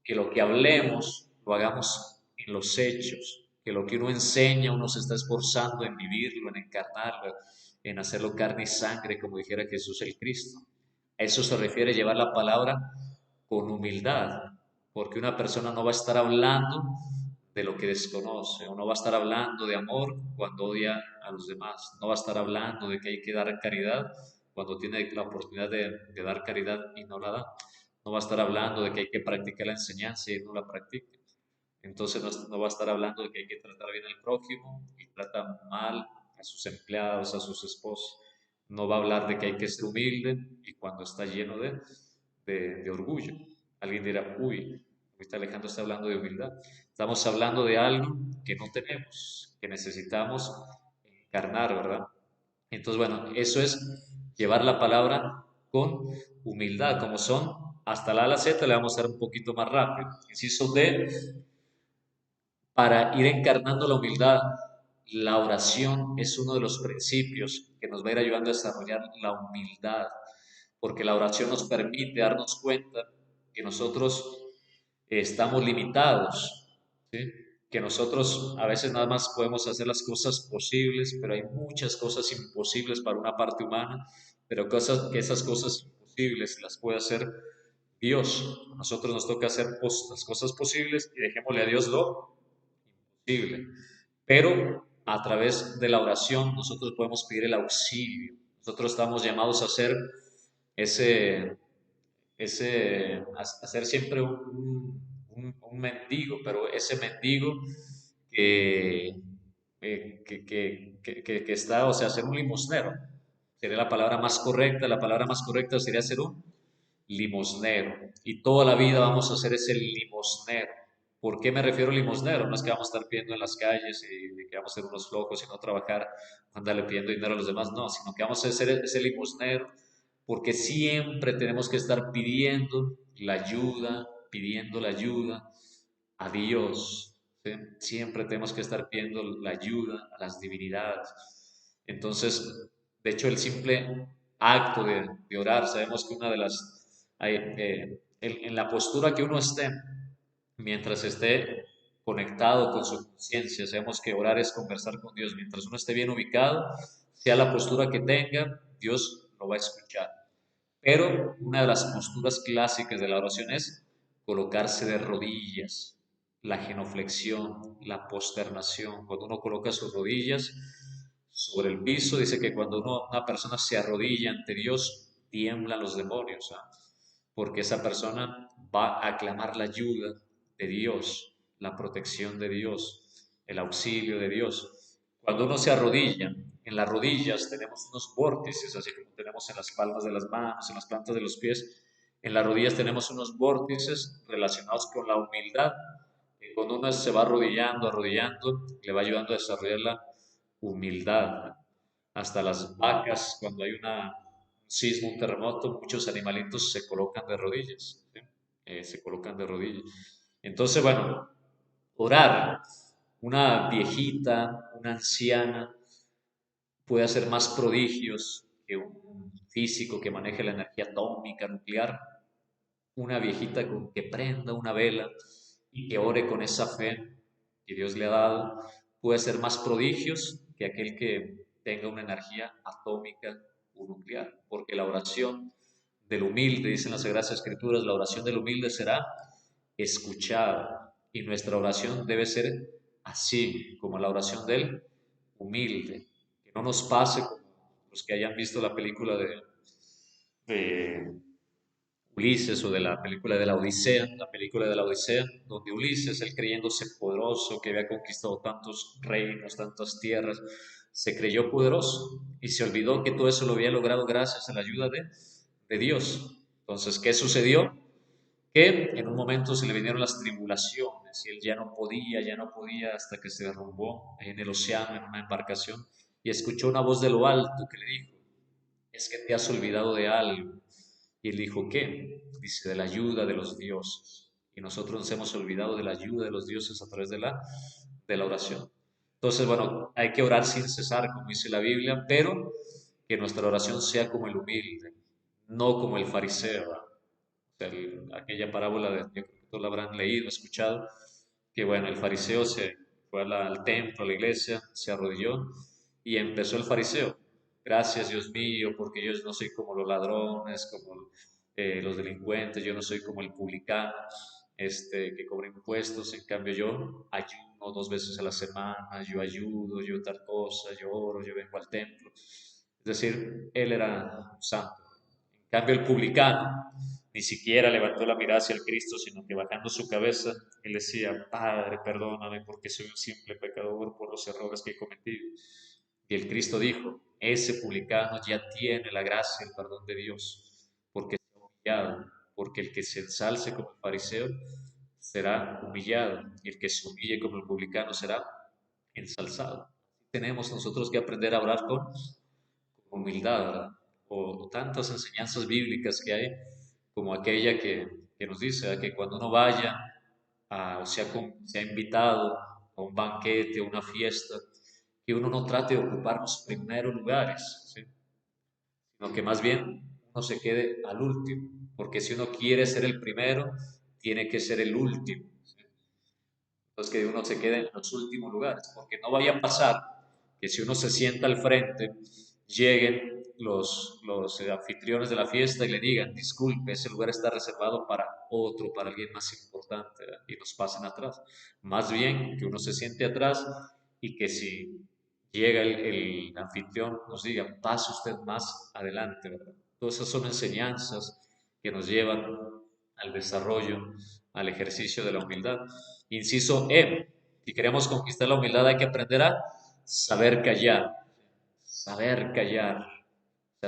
que lo que hablemos, lo hagamos en los hechos, que lo que uno enseña, uno se está esforzando en vivirlo, en encarnarlo, en hacerlo carne y sangre, como dijera Jesús el Cristo. A eso se refiere llevar la palabra con humildad, porque una persona no va a estar hablando de lo que desconoce, o no va a estar hablando de amor cuando odia a los demás, no va a estar hablando de que hay que dar caridad cuando tiene la oportunidad de dar caridad y no la da, no va a estar hablando de que hay que practicar la enseñanza y no la practica, entonces no va a estar hablando de que hay que tratar bien al prójimo y trata mal a sus empleados, a sus esposos, no va a hablar de que hay que ser humilde y cuando está lleno de orgullo. Alguien dirá, uy, ahorita Alejandro está hablando de humildad. Estamos hablando de algo que no tenemos, que necesitamos encarnar, ¿verdad? Entonces, bueno, eso es llevar la palabra con humildad, como son hasta la A a la Z, le vamos a dar un poquito más rápido. Inciso D, para ir encarnando la humildad, la oración es uno de los principios que nos va a ir ayudando a desarrollar la humildad, porque la oración nos permite darnos cuenta que nosotros estamos limitados, ¿sí? Que nosotros a veces nada más podemos hacer las cosas posibles, pero hay muchas cosas imposibles para una parte humana, pero que esas cosas imposibles las puede hacer Dios. A nosotros nos toca hacer las cosas posibles y dejémosle a Dios lo imposible. Pero a través de la oración nosotros podemos pedir el auxilio. Nosotros estamos llamados a hacer ese, a ser siempre un mendigo, pero ese mendigo que, que está, o sea, ser un limosnero. Sería la palabra más correcta sería ser un limosnero. Y toda la vida vamos a ser ese limosnero. ¿Por qué me refiero a limosnero? No es que vamos a estar pidiendo en las calles y que vamos a ser unos flojos y no trabajar, andarle pidiendo dinero a los demás, no, sino que vamos a ser ese limosnero porque siempre tenemos que estar pidiendo la ayuda a Dios, ¿sí? Siempre tenemos que estar pidiendo la ayuda a las divinidades. Entonces, de hecho, el simple acto de orar, sabemos que una de en la postura que uno esté, mientras esté conectado con su conciencia, sabemos que orar es conversar con Dios. Mientras uno esté bien ubicado, sea la postura que tenga, Dios lo va a escuchar. Pero una de las posturas clásicas de la oración es colocarse de rodillas, la genuflexión, la posternación. Cuando uno coloca sus rodillas sobre el piso, dice que cuando una persona se arrodilla ante Dios, tiemblan los demonios, ¿ah? Porque esa persona va a clamar la ayuda de Dios, la protección de Dios, el auxilio de Dios. Cuando uno se arrodilla, en las rodillas tenemos unos vórtices, así como tenemos en las palmas de las manos, en las plantas de los pies. En las rodillas tenemos unos vórtices relacionados con la humildad. Que cuando uno se va arrodillando, le va ayudando a desarrollar la humildad. hasta las vacas, cuando hay un sismo, un terremoto, muchos animalitos se colocan de rodillas, ¿sí? Se colocan de rodillas. Entonces, bueno, orar, una viejita, una anciana, puede hacer más prodigios que un físico que maneje la energía atómica, nuclear, una viejita con que prenda una vela y que ore con esa fe que Dios le ha dado, puede hacer más prodigios que aquel que tenga una energía atómica o nuclear, porque la oración del humilde, dicen las Sagradas Escrituras, la oración del humilde será escuchada y nuestra oración debe ser así como la oración del humilde, que no nos pase como los que hayan visto la película de Ulises o de la película de la película de la Odisea, donde Ulises, él creyéndose poderoso, que había conquistado tantos reinos, tantas tierras, se creyó poderoso y se olvidó que todo eso lo había logrado gracias a la ayuda de Dios. Entonces, ¿qué sucedió? Que en un momento se le vinieron las tribulaciones y él ya no podía, hasta que se derrumbó en el océano en una embarcación y escuchó una voz de lo alto que le dijo, es que te has olvidado de algo. Y él dijo, ¿qué? Dice, de la ayuda de los dioses. Y nosotros nos hemos olvidado de la ayuda de los dioses a través de la oración. Entonces, bueno, hay que orar sin cesar, como dice la Biblia, pero que nuestra oración sea como el humilde, no como el fariseo. ¿Verdad? O sea, aquella parábola, yo creo que todos la habrán leído, escuchado, que bueno, el fariseo se fue al templo, a la iglesia, se arrodilló y empezó el fariseo. Gracias, Dios mío, porque yo no soy como los ladrones, como los delincuentes, yo no soy como el publicano que cobra impuestos, en cambio yo ayuno 2 veces a la semana, yo ayudo, yo tal cosa, yo oro, yo vengo al templo. Es decir, él era un santo. En cambio el publicano ni siquiera levantó la mirada hacia el Cristo, sino que bajando su cabeza, él decía, Padre, perdóname porque soy un simple pecador por los errores que he cometido. Y el Cristo dijo, ese publicano ya tiene la gracia y el perdón de Dios, porque se ha humillado, porque el que se ensalce como el fariseo será humillado, y el que se humille como el publicano será ensalzado. Tenemos nosotros que aprender a orar con humildad, ¿verdad? O tantas enseñanzas bíblicas que hay, como aquella que nos dice ¿verdad? Que cuando uno vaya o sea invitado a un banquete, a una fiesta, que uno no trate de ocupar los primeros lugares, ¿sí? Sino que más bien uno se quede al último, porque si uno quiere ser el primero, tiene que ser el último. ¿Sí? Entonces que uno se quede en los últimos lugares, porque no vaya a pasar que si uno se sienta al frente, lleguen los anfitriones de la fiesta y le digan, disculpe, ese lugar está reservado para otro, para alguien más importante, ¿verdad? Y nos pasen atrás. Más bien que uno se siente atrás y que si llega el anfitrión nos diga, pase usted más adelante, ¿verdad? Todas esas son enseñanzas que nos llevan al desarrollo, al ejercicio de la humildad. Inciso E, si queremos conquistar la humildad hay que aprender a saber callar, o sea,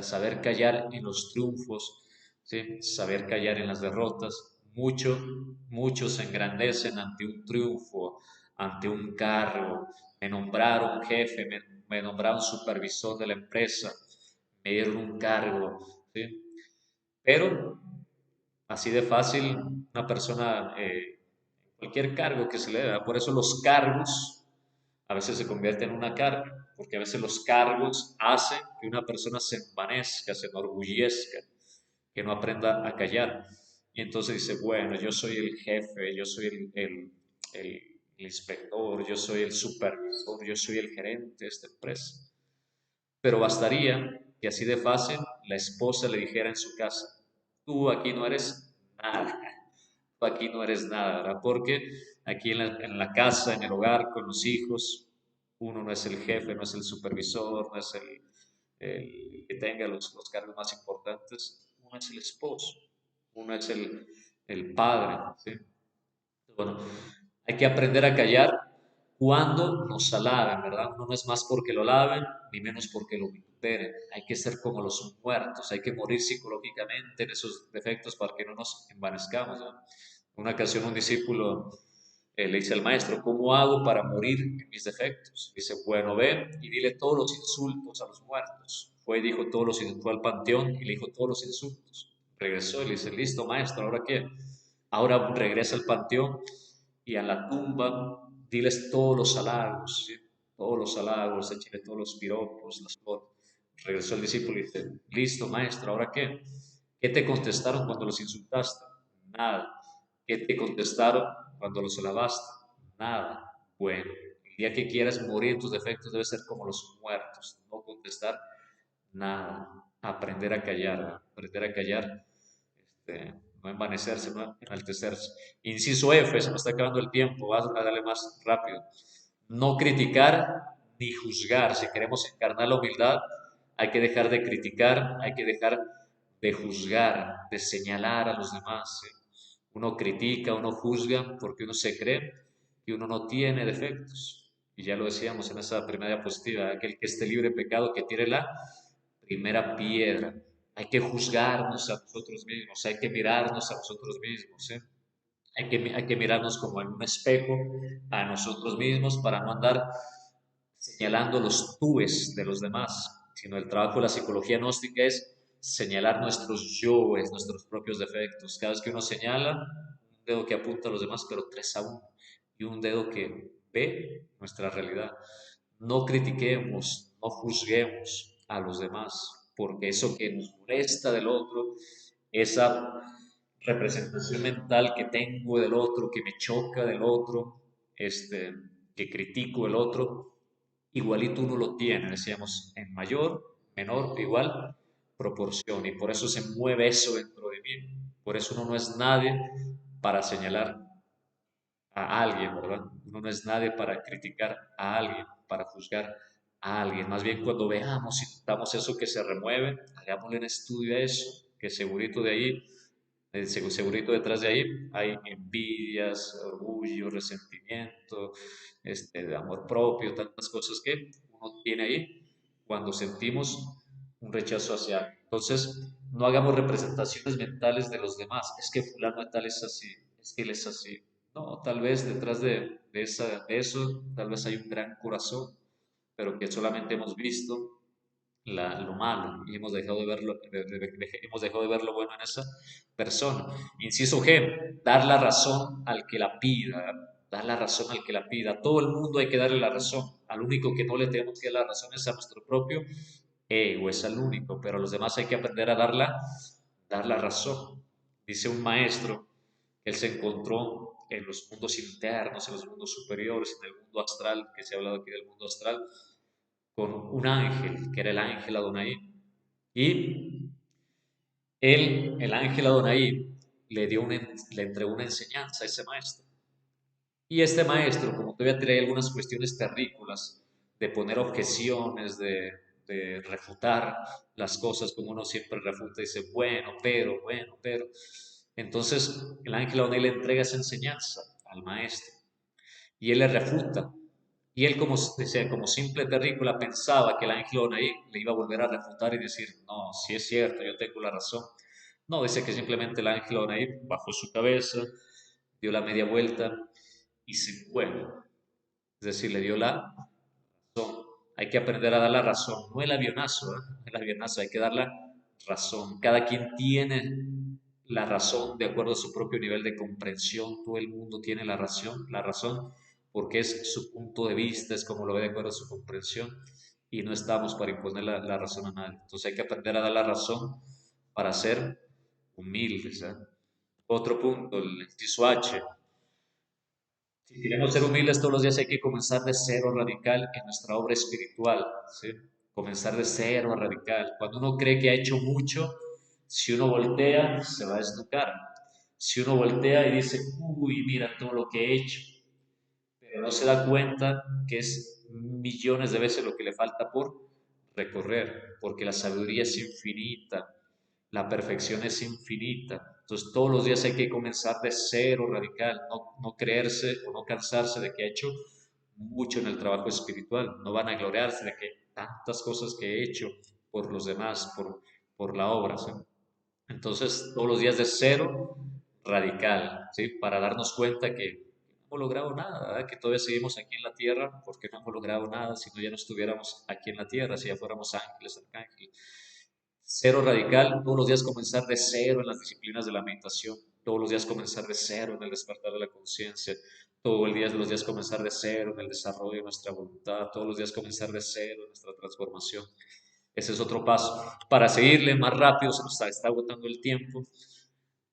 saber callar en los triunfos, ¿sí? Saber callar en las derrotas. Muchos se engrandecen ante un triunfo, ante un cargo. Me nombraron jefe, me nombraron supervisor de la empresa, me dieron un cargo, ¿sí? Pero así de fácil una persona, cualquier cargo que se le da, por eso los cargos a veces se convierten en una carga, porque a veces los cargos hacen que una persona se envanezca, se enorgullezca, que no aprenda a callar. Y entonces dice, bueno, yo soy el jefe, yo soy el inspector, yo soy el supervisor, yo soy el gerente de esta empresa. Pero bastaría que así de fácil la esposa le dijera en su casa, tú aquí no eres nada, tú aquí no eres nada, ¿verdad? Porque aquí en la casa, en el hogar, con los hijos, uno no es el jefe, no es el supervisor, no es el que tenga los cargos más importantes, uno es el esposo, uno es el padre, ¿sí? Bueno, hay que aprender a callar cuando nos alaben, ¿verdad? Uno no es más porque lo alaben, ni menos porque lo vituperen. Hay que ser como los muertos, hay que morir psicológicamente en esos defectos para que no nos envanezcamos, ¿no? En una ocasión un discípulo Le dice al maestro, ¿cómo hago para morir en mis defectos? Dice, bueno, ve y dile todos los insultos a los muertos. Fue y dijo todos los fue al panteón y le dijo todos los insultos. Regresó y le dice, listo, maestro, ¿ahora qué? Ahora regresa al panteón y a la tumba diles todos los halagos, ¿sí? Todos los halagos, échale todos los piropos, las flores. Regresó el discípulo y dice, listo, maestro, ¿ahora qué? ¿Qué te contestaron cuando los insultaste? Nada. ¿Qué te contestaron cuando los alabaste? Nada. Bueno, el día que quieras morir en tus defectos debe ser como los muertos, no contestar nada. Aprender a callar, no envanecerse, no enaltecerse. Inciso F, se me está acabando el tiempo, vas a darle más rápido. No criticar ni juzgar. Si queremos encarnar la humildad, hay que dejar de criticar, hay que dejar de juzgar, de señalar a los demás. ¿Sí? Uno critica, uno juzga porque uno se cree que uno no tiene defectos. Y ya lo decíamos en esa primera diapositiva, aquel que esté libre de pecado, que tire la primera piedra. Hay que juzgarnos a nosotros mismos, hay que mirarnos a nosotros mismos. ¿Sí? Hay que mirarnos como en un espejo a nosotros mismos para no andar señalando los túes de los demás, sino el trabajo de la psicología gnóstica es señalar nuestros yoes, nuestros propios defectos. Cada vez que uno señala, un dedo que apunta a los demás, pero tres a uno, y un dedo que ve nuestra realidad. No critiquemos, no juzguemos a los demás, porque eso que nos molesta del otro, esa representación mental que tengo del otro, que me choca del otro, que critico del otro, igualito uno lo tiene, decíamos, en mayor, menor, igual proporción, y por eso se mueve eso dentro de mí. Por eso uno no es nadie para señalar a alguien, ¿verdad? Uno no es nadie para criticar a alguien, para juzgar a alguien. Más bien cuando veamos y notamos eso que se remueve, hagámosle un estudio a eso, que segurito de ahí, segurito detrás de ahí hay envidias, orgullo, resentimiento, de amor propio, tantas cosas que uno tiene ahí cuando sentimos un rechazo hacia alguien. Entonces, no hagamos representaciones mentales de los demás. Es que fulano de tal es así, es que él es así. No, tal vez detrás de eso, tal vez hay un gran corazón, pero que solamente hemos visto lo malo y hemos dejado de verlo, hemos dejado de ver lo bueno en esa persona. Inciso G, dar la razón al que la pida, dar la razón al que la pida. A todo el mundo hay que darle la razón. Al único que no le tenemos que dar la razón es a nuestro propio ego, es al único, pero a los demás hay que aprender a dar la razón. Dice un maestro que él se encontró en los mundos internos, en los mundos superiores, en el mundo astral, que se ha hablado aquí del mundo astral, con un ángel, que era el ángel Adonai. Y él, el ángel Adonai, le entregó una enseñanza a ese maestro. Y este maestro, como todavía traía algunas cuestiones terrícolas, de poner objeciones, de refutar las cosas como uno siempre refuta, dice, bueno, pero. Entonces el ángel Adonai le entrega esa enseñanza al maestro y él le refuta. Y él, como decía, como simple terrícola, pensaba que el ángel Adonai le iba a volver a refutar y decir, no, si es cierto, yo tengo la razón. No, dice que simplemente el ángel Adonai bajó su cabeza, dio la media vuelta y se fue. Es decir, le dio la razón. Hay que aprender a dar la razón, no el avionazo, ¿eh? El avionazo, hay que dar la razón. Cada quien tiene la razón de acuerdo a su propio nivel de comprensión. Todo el mundo tiene la razón porque es su punto de vista, es como lo ve de acuerdo a su comprensión y no estamos para imponer la razón a nadie. Entonces hay que aprender a dar la razón para ser humildes. ¿Eh? Otro punto, el inciso H. Si queremos ser humildes todos los días hay que comenzar de cero radical en nuestra obra espiritual, ¿sí? Comenzar de cero radical. Cuando uno cree que ha hecho mucho, si uno voltea, se va a desnucar. Si uno voltea y dice, uy, mira todo lo que he hecho, pero no se da cuenta que es millones de veces lo que le falta por recorrer, porque la sabiduría es infinita, la perfección es infinita. Entonces todos los días hay que comenzar de cero radical, no creerse o no cansarse de que ha hecho mucho en el trabajo espiritual, no van a gloriarse de que tantas cosas que he hecho por los demás, por la obra. ¿Sí? Entonces todos los días de cero radical, ¿sí? Para darnos cuenta que hemos logrado nada, ¿verdad? Que todavía seguimos aquí en la tierra, porque no hemos logrado nada si no ya no estuviéramos aquí en la tierra, si ya fuéramos ángeles, arcángeles. Cero radical, todos los días comenzar de cero en las disciplinas de la meditación, todos los días comenzar de cero en el despertar de la conciencia, todos los días comenzar de cero en el desarrollo de nuestra voluntad, todos los días comenzar de cero en nuestra transformación. Ese es otro paso. Para seguirle más rápido, se nos está agotando el tiempo.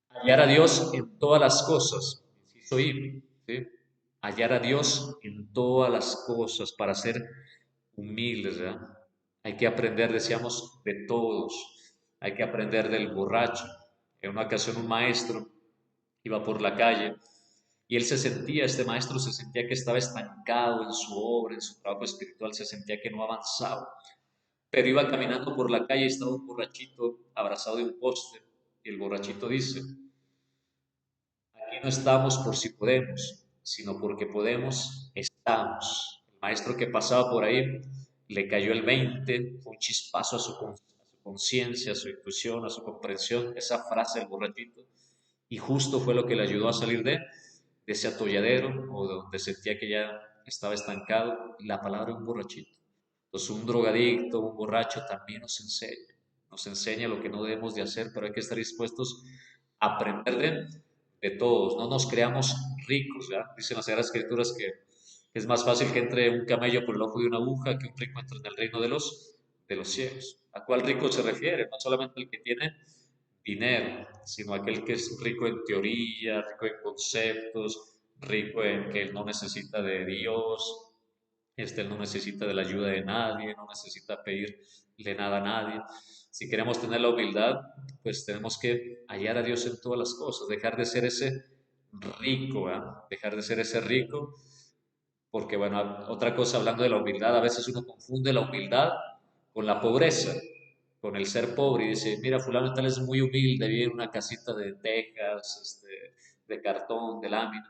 Hallar a Dios en todas las cosas. Inciso I, ¿sí? Hallar a Dios en todas las cosas para ser humildes, ¿verdad? Hay que aprender, decíamos, de todos. Hay que aprender del borracho. En una ocasión un maestro iba por la calle y él se sentía, este maestro se sentía que estaba estancado en su obra, en su trabajo espiritual, se sentía que no avanzaba. Pero iba caminando por la calle y estaba un borrachito abrazado de un poste. Y el borrachito dice, aquí no estamos por si podemos, sino porque podemos, estamos. El maestro que pasaba por ahí le cayó el 20, fue un chispazo a su conciencia, a su intuición, a su comprensión, esa frase del borrachito, y justo fue lo que le ayudó a salir de ese atolladero o de donde sentía que ya estaba estancado, la palabra un borrachito. Entonces un drogadicto, un borracho también nos enseña lo que no debemos de hacer, pero hay que estar dispuestos a aprender de todos, no nos creamos ricos, ¿verdad? Dicen las Sagradas Escrituras que es más fácil que entre un camello por el ojo de una aguja que un rico entre en el reino de los cielos. ¿A cuál rico se refiere? No solamente el que tiene dinero, sino aquel que es rico en teoría, rico en conceptos, rico en que él no necesita de Dios, él no necesita de la ayuda de nadie, no necesita pedirle nada a nadie. Si queremos tener la humildad, pues tenemos que hallar a Dios en todas las cosas, dejar de ser ese rico, ¿eh? Dejar de ser ese rico, porque bueno, otra cosa hablando de la humildad, a veces uno confunde la humildad con la pobreza, con el ser pobre y dice, mira, fulano tal es muy humilde, vive en una casita de tejas, de cartón, de lámina.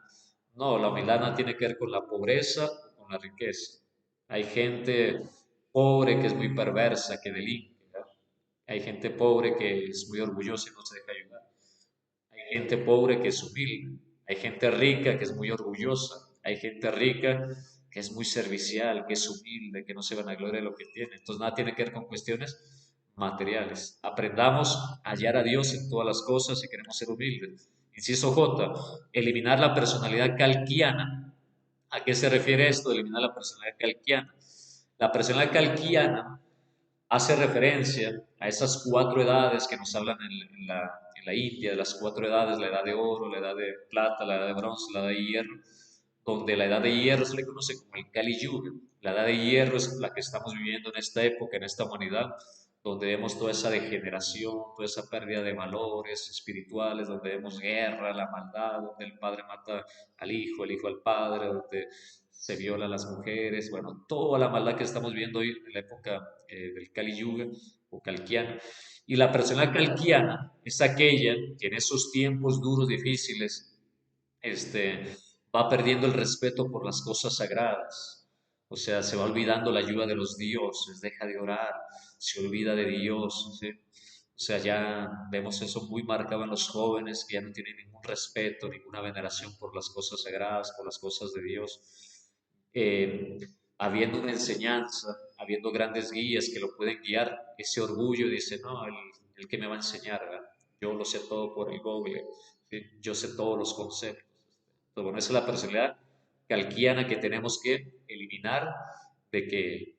No, la humildad no tiene que ver con la pobreza o con la riqueza. Hay gente pobre que es muy perversa, que delinque, ¿verdad? Hay gente pobre que es muy orgullosa y no se deja ayudar. Hay gente pobre que es humilde. Hay gente rica que es muy orgullosa. Hay gente rica que es muy servicial, que es humilde, que no se vanagloria de lo que tiene. Entonces nada tiene que ver con cuestiones materiales. Aprendamos a hallar a Dios en todas las cosas si queremos ser humildes. Inciso J, eliminar la personalidad calquiana. ¿A qué se refiere esto? Eliminar la personalidad calquiana. La personalidad calquiana hace referencia a esas cuatro edades que nos hablan en la India, de las cuatro edades, la edad de oro, la edad de plata, la edad de bronce, la edad de hierro, donde la edad de hierro se le conoce como el Kali Yuga. La edad de hierro es la que estamos viviendo en esta época, en esta humanidad, donde vemos toda esa degeneración, toda esa pérdida de valores espirituales, donde vemos guerra, la maldad, donde el padre mata al hijo, el hijo al padre, donde se viola a las mujeres, bueno, toda la maldad que estamos viendo hoy en la época del Kali Yuga o Kalkiana. Y la persona kalkiana es aquella que en esos tiempos duros, difíciles, va perdiendo el respeto por las cosas sagradas. O sea, se va olvidando la ayuda de los dioses, deja de orar, se olvida de Dios, ¿sí? O sea, ya vemos eso muy marcado en los jóvenes que ya no tienen ningún respeto, ninguna veneración por las cosas sagradas, por las cosas de Dios. Eh, Habiendo una enseñanza, habiendo grandes guías que lo pueden guiar, ese orgullo dice, no, el que me va a enseñar, ¿verdad? Yo lo sé todo por el Google, ¿sí? Yo sé todos los conceptos. Entonces, bueno, esa es la personalidad calquiana que tenemos que eliminar, de que,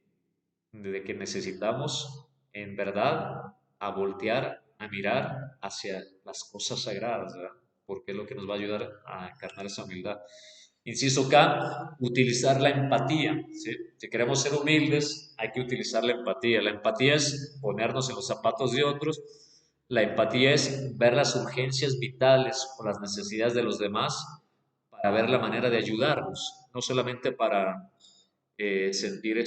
de que necesitamos en verdad a voltear, a mirar hacia las cosas sagradas, ¿verdad? Porque es lo que nos va a ayudar a encarnar esa humildad. Inciso K, utilizar la empatía, ¿sí? Si queremos ser humildes, hay que utilizar la empatía. La empatía es ponernos en los zapatos de otros. La empatía es ver las urgencias vitales o las necesidades de los demás para ver la manera de ayudarlos, no solamente para sentir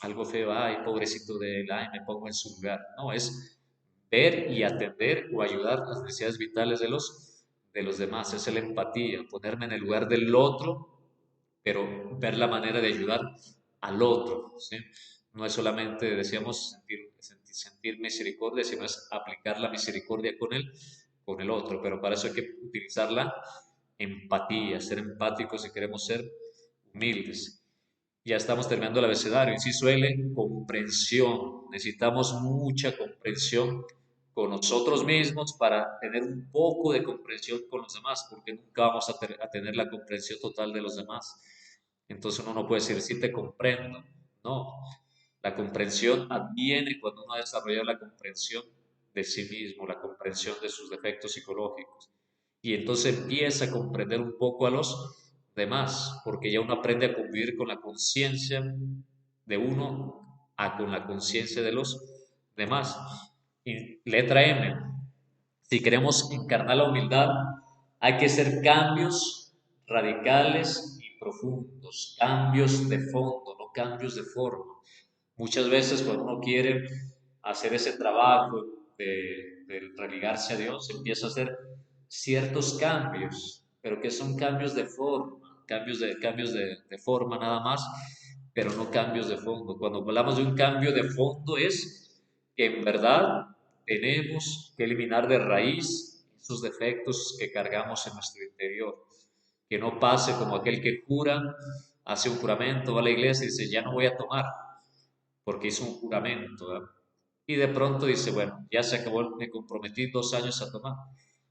algo feo, ay, pobrecito de él, ay, me pongo en su lugar. No, es ver y atender o ayudar las necesidades vitales de los demás. Es la empatía, ponerme en el lugar del otro, pero ver la manera de ayudar al otro, ¿sí? No es solamente, decíamos, sentir misericordia, sino es aplicar la misericordia con el otro, pero para eso hay que utilizarla empatía, ser empáticos si queremos ser humildes. Ya estamos terminando el abecedario. Inciso L, comprensión. Necesitamos mucha comprensión con nosotros mismos para tener un poco de comprensión con los demás, porque nunca vamos a tener la comprensión total de los demás. Entonces uno no puede decir, sí te comprendo. No, la comprensión adviene cuando uno ha desarrollado la comprensión de sí mismo, la comprensión de sus defectos psicológicos. Y entonces empieza a comprender un poco a los demás, porque ya uno aprende a convivir con la conciencia de uno a con la conciencia de los demás. Y letra M, si queremos encarnar la humildad, hay que hacer cambios radicales y profundos, cambios de fondo, no cambios de forma. Muchas veces cuando uno quiere hacer ese trabajo de religarse a Dios, empieza a hacer ciertos cambios, pero que son cambios de forma, cambios de forma nada más, pero no cambios de fondo. Cuando hablamos de un cambio de fondo es que en verdad tenemos que eliminar de raíz esos defectos que cargamos en nuestro interior. Que no pase como aquel que jura, hace un juramento, va a la iglesia y dice, ya no voy a tomar, porque hizo un juramento, ¿verdad? Y de pronto dice, bueno, ya se acabó, me comprometí 2 años a tomar.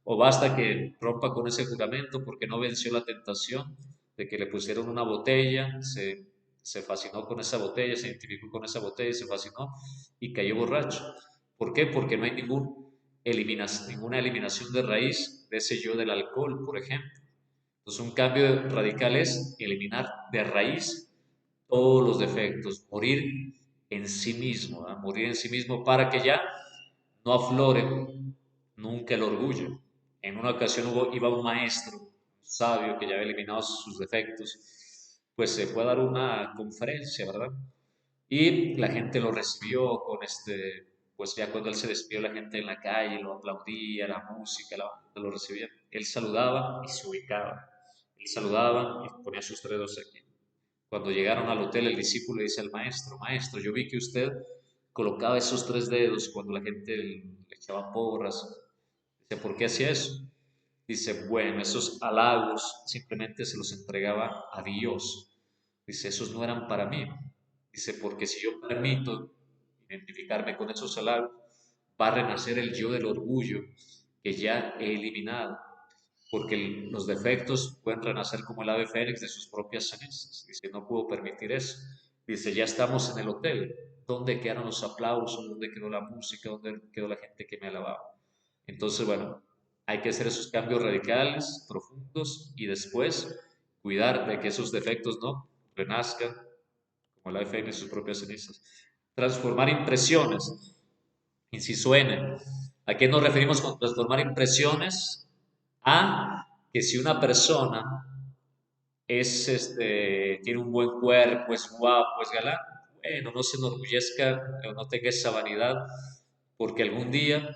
O basta que rompa con ese juramento porque no venció la tentación de que le pusieron una botella, se fascinó con esa botella, se identificó con esa botella, se fascinó y cayó borracho. ¿Por qué? Porque no hay ninguna eliminación de raíz de ese yo del alcohol, por ejemplo. Entonces, un cambio radical es eliminar de raíz todos los defectos, morir en sí mismo, ¿verdad? Morir en sí mismo para que ya no aflore nunca el orgullo. En una ocasión iba un maestro, un sabio que ya había eliminado sus defectos, pues se fue a dar una conferencia, ¿verdad? Y la gente lo recibió con pues ya cuando él se despidió, la gente en la calle lo aplaudía, la música, la banda lo recibía. Él saludaba y se ubicaba. Él saludaba y ponía sus dedos aquí. Cuando llegaron al hotel, el discípulo le dice al maestro, maestro, yo vi que usted colocaba esos 3 dedos cuando la gente le echaba porras. Dice, ¿por qué hacía eso? Dice, bueno, esos halagos simplemente se los entregaba a Dios. Dice, esos no eran para mí. Dice, porque si yo permito identificarme con esos halagos, va a renacer el yo del orgullo que ya he eliminado. Porque los defectos pueden renacer como el ave fénix de sus propias cenizas. Dice, no puedo permitir eso. Dice, ya estamos en el hotel. ¿Dónde quedaron los aplausos? ¿Dónde quedó la música? ¿Dónde quedó la gente que me alababa? Entonces, bueno, hay que hacer esos cambios radicales, profundos, y después cuidar de que esos defectos no renazcan como el ave fénix de sus propias cenizas. Transformar impresiones. Inciso N. ¿A qué nos referimos con transformar impresiones? A que si una persona tiene un buen cuerpo, es guapo, es galán, bueno, no se enorgullezca o no tenga esa vanidad, porque algún día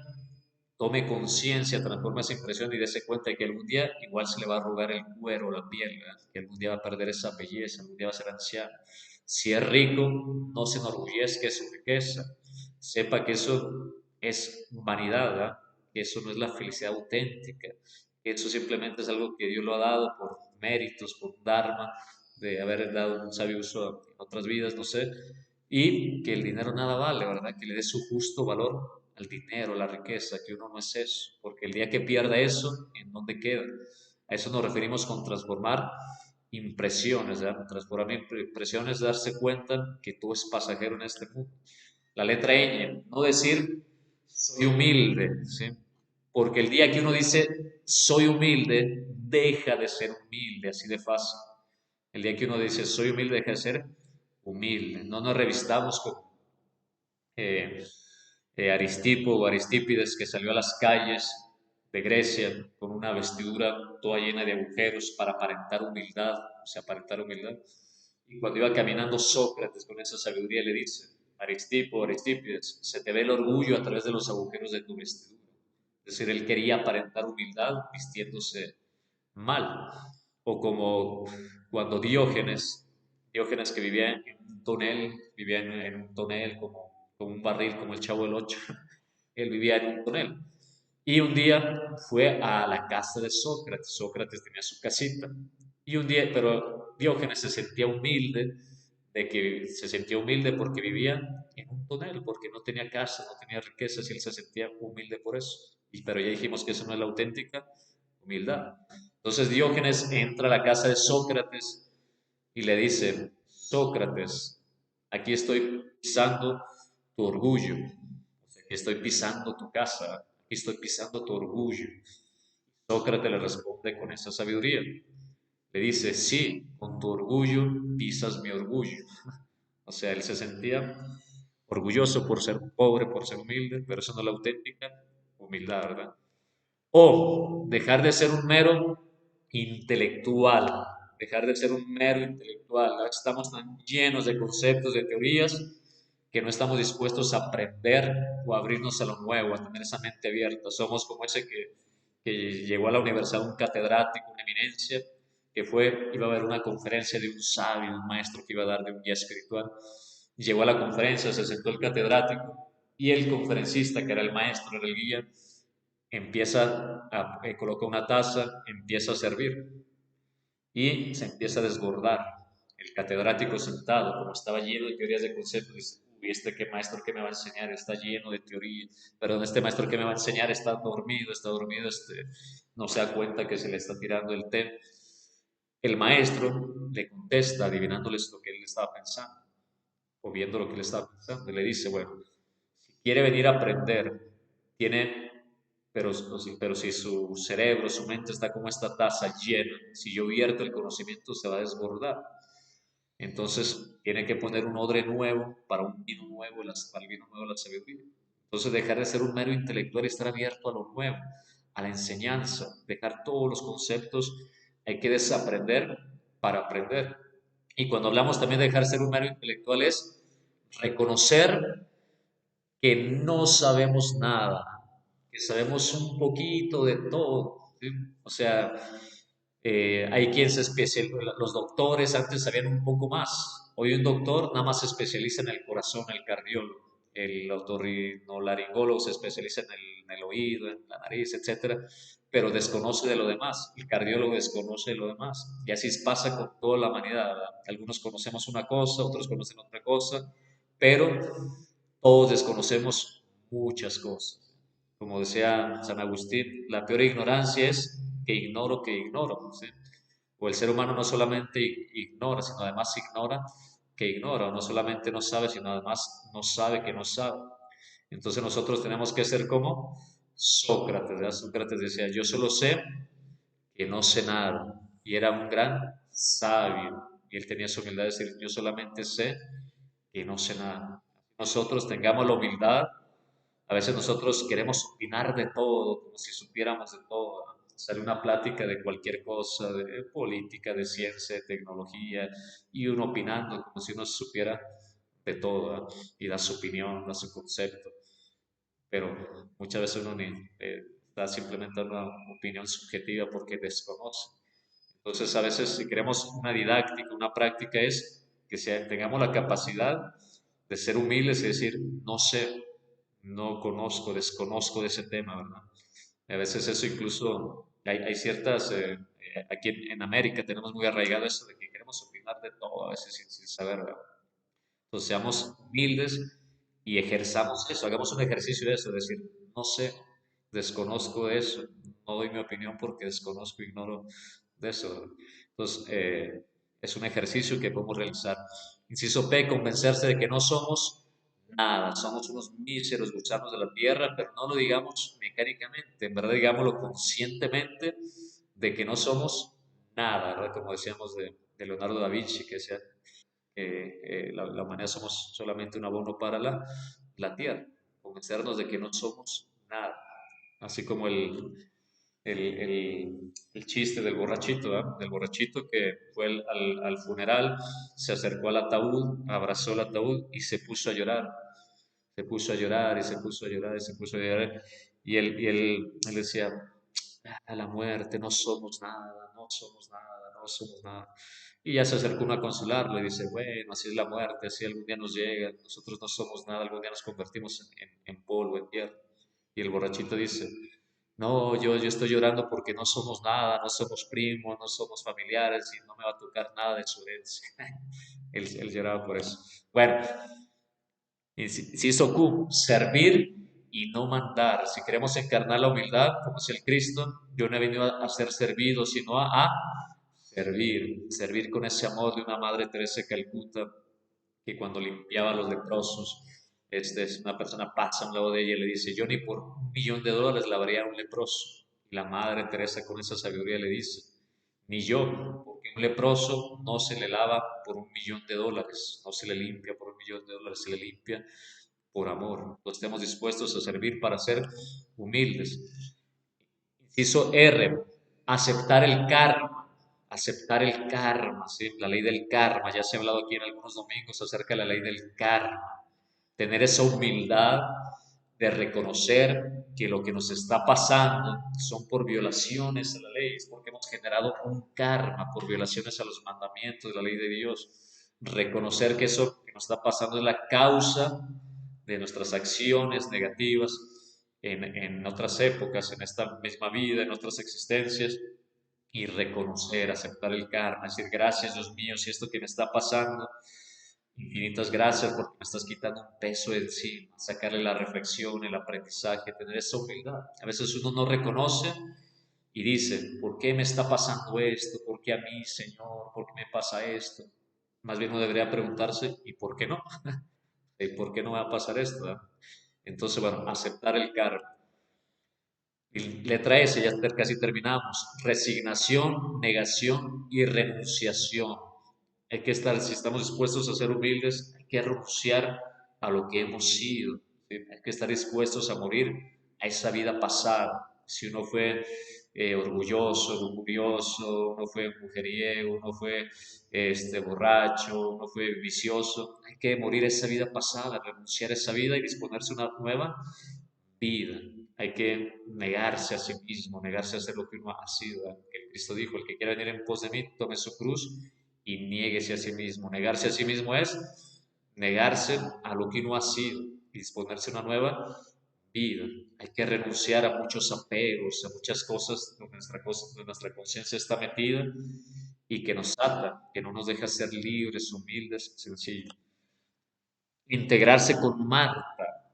tome conciencia, transforme esa impresión y dése cuenta de que algún día igual se le va a arrugar el cuero, la piel, ¿verdad? Que algún día va a perder esa belleza, algún día va a ser anciano. Si es rico, no se enorgullezca de su riqueza, sepa que eso es vanidad, ¿verdad? Que eso no es la felicidad auténtica, que eso simplemente es algo que Dios lo ha dado por méritos, por dharma, de haber dado un sabio uso en otras vidas, no sé, y que el dinero nada vale, ¿verdad? Que le dé su justo valor al dinero, a la riqueza, que uno no es eso, porque el día que pierda eso, ¿en dónde queda? A eso nos referimos con transformar impresiones, ¿verdad? Transformar impresiones, darse cuenta que todo es pasajero en este mundo. La letra ñ, no decir soy humilde, ¿sí? Porque el día que uno dice soy humilde, deja de ser humilde, así de fácil. El día que uno dice soy humilde, deja de ser humilde. No nos revistamos con eh, Aristipo o Aristípides que salió a las calles de Grecia con una vestidura toda llena de agujeros para aparentar humildad, o sea, aparentar humildad. Y cuando iba caminando Sócrates con esa sabiduría le dice, Aristipo, Aristípides, se te ve el orgullo a través de los agujeros de tu vestidura. Es decir, él quería aparentar humildad vistiéndose mal. O como cuando Diógenes que vivía en un tonel, vivía en un tonel como un barril, como el Chavo del Ocho, él vivía en un tonel. Y un día fue a la casa de Sócrates. Sócrates tenía su casita. Y un día, pero Diógenes se sentía humilde, de que se sentía humilde porque vivía en un tonel, porque no tenía casa, no tenía riquezas y él se sentía humilde por eso. Pero ya dijimos que eso no es la auténtica humildad. Entonces Diógenes entra a la casa de Sócrates y le dice, Sócrates, aquí estoy pisando tu orgullo, aquí estoy pisando tu casa, aquí estoy pisando tu orgullo. Sócrates le responde con esa sabiduría. Le dice, sí, con tu orgullo pisas mi orgullo. O sea, él se sentía orgulloso por ser pobre, por ser humilde, pero eso no es la auténtica humildad, ¿verdad? O dejar de ser un mero intelectual, dejar de ser un mero intelectual. Ahora estamos tan llenos de conceptos, de teorías, que no estamos dispuestos a aprender o a abrirnos a lo nuevo, a tener esa mente abierta. Somos como ese que llegó a la universidad, un catedrático, una eminencia, que fue, iba a haber una conferencia de un sabio, un maestro que iba a dar de un guía espiritual. Llegó a la conferencia, se sentó el catedrático y el conferencista, que era el maestro, era el guía, coloca una taza, empieza a servir y se empieza a desbordar. El catedrático sentado, como estaba lleno de teorías de conceptos, dice, uy, este qué maestro que me va a enseñar está lleno de teoría, pero este maestro que me va a enseñar está dormido, no se da cuenta que se le está tirando el té. El maestro le contesta, adivinándoles lo que él estaba pensando, o viendo lo que él estaba pensando, y le dice, bueno, si quiere venir a aprender, tiene, pero si su cerebro, su mente está como esta taza llena, si yo vierto el conocimiento se va a desbordar. Entonces tiene que poner un odre nuevo para un vino nuevo, para el vino nuevo la sabiduría. Entonces dejar de ser un mero intelectual y estar abierto a lo nuevo, a la enseñanza, dejar todos los conceptos, hay que desaprender para aprender. Y cuando hablamos también de dejar de ser un mero intelectual es reconocer que no sabemos nada, que sabemos un poquito de todo, ¿sí? O sea, hay quien se especializa, los doctores antes sabían un poco más. Hoy un doctor nada más se especializa en el corazón, el cardiólogo. El otorrinolaringólogo se especializa en el oído, en la nariz, etcétera, pero desconoce de lo demás. El cardiólogo desconoce de lo demás. Y así pasa con toda la humanidad, ¿verdad? Algunos conocemos una cosa, otros conocen otra cosa, pero todos desconocemos muchas cosas. Como decía San Agustín, la peor ignorancia es que ignoro, ¿sí? O el ser humano no solamente ignora, sino además ignora que ignora, o no solamente no sabe, sino además no sabe que no sabe. Entonces nosotros tenemos que ser como Sócrates, ¿verdad? Sócrates decía, yo solo sé que no sé nada, y era un gran sabio, y él tenía su humildad de decir, yo solamente sé que no sé nada. Nosotros tengamos la humildad, a veces nosotros queremos opinar de todo, como si supiéramos de todo, ¿no? Sale una plática de cualquier cosa, de política, de ciencia, de tecnología, y uno opinando como si uno supiera de todo, ¿no? Y da su opinión, da su concepto, pero muchas veces uno ni da simplemente una opinión subjetiva porque desconoce. Entonces, a veces si queremos una didáctica, una práctica es que tengamos la capacidad de ser humildes y decir, no sé, no conozco, desconozco de ese tema, ¿verdad? A veces eso incluso, hay ciertas, aquí en América tenemos muy arraigado eso de que queremos opinar de todo, a veces sin saber, ¿verdad? Entonces seamos humildes y ejerzamos eso, hagamos un ejercicio de eso, decir, no sé, desconozco de eso, no doy mi opinión porque desconozco, ignoro de eso. Entonces, es un ejercicio que podemos realizar. Inciso P, convencerse de que no somos nada, somos unos míseros gusanos de la tierra, pero no lo digamos mecánicamente, en verdad digámoslo conscientemente de que no somos nada, ¿verdad? Como decíamos de Leonardo da Vinci, que decía la humanidad somos solamente un abono para la tierra, convencernos de que no somos nada, así como el chiste del borrachito, ¿verdad? Del borrachito que fue al funeral, se acercó al ataúd, abrazó el ataúd y se puso a llorar, se puso a llorar y se puso a llorar y se puso a llorar, él decía, a la muerte, no somos nada, no somos nada, no somos nada. Y ya se acercó uno a consolarlo y dice, bueno, así es la muerte, así algún día nos llega, nosotros no somos nada, algún día nos convertimos en polvo, en tierra. Y el borrachito dice, No, yo estoy llorando porque no somos nada, no somos primos, no somos familiares y no me va a tocar nada de su herencia. Él lloraba por eso. Bueno, inciso Q, servir y no mandar. Si queremos encarnar la humildad, como es el Cristo, yo no he venido a ser servido, sino a servir. Servir con ese amor de una Madre Teresa de Calcuta, que cuando limpiaba a los leprosos, es una persona pasa a un lado de ella y le dice, yo ni por $1 millón lavaría a un leproso. Y la Madre Teresa con esa sabiduría le dice, ni yo, porque un leproso no se le lava por $1 millón, no se le limpia por $1 millón, se le limpia por amor. No estemos dispuestos a servir para ser humildes. Inciso R, aceptar el karma. Aceptar el karma, ¿sí? La ley del karma. Ya se ha hablado aquí en algunos domingos acerca de la ley del karma. Tener esa humildad de reconocer que lo que nos está pasando son por violaciones a la ley, es porque hemos generado un karma por violaciones a los mandamientos de la ley de Dios. Reconocer que eso que nos está pasando es la causa de nuestras acciones negativas en otras épocas, en esta misma vida, en otras existencias, y reconocer, aceptar el karma, decir gracias Dios mío, si esto que me está pasando, infinitas gracias porque me estás quitando un peso de encima, sacarle la reflexión, el aprendizaje, tener esa humildad. A veces uno no reconoce y dice, ¿por qué me está pasando esto? ¿Por qué a mí, Señor? ¿Por qué me pasa esto? Más bien uno debería preguntarse, ¿y por qué no? ¿Y por qué no va a pasar esto? ¿Verdad? Entonces, bueno, aceptar el karma. Y letra S, ya casi terminamos. Resignación, negación y renunciación. Hay que estar, si estamos dispuestos a ser humildes, hay que renunciar a lo que hemos sido. ¿Sí? Hay que estar dispuestos a morir a esa vida pasada. Si uno fue orgulloso, lujurioso, uno fue mujeriego, uno fue borracho, uno fue vicioso, hay que morir a esa vida pasada, renunciar a esa vida y disponerse a una nueva vida. Hay que negarse a sí mismo, negarse a ser lo que uno ha sido. El Cristo dijo, el que quiera venir en pos de mí, tome su cruz y niéguese a sí mismo. Negarse a sí mismo es negarse a lo que uno ha sido y disponerse a una nueva vida. Hay que renunciar a muchos apegos, a muchas cosas donde nuestra conciencia está metida y que nos ata, que no nos deja ser libres, humildes, sencillos. Integrarse con Marta.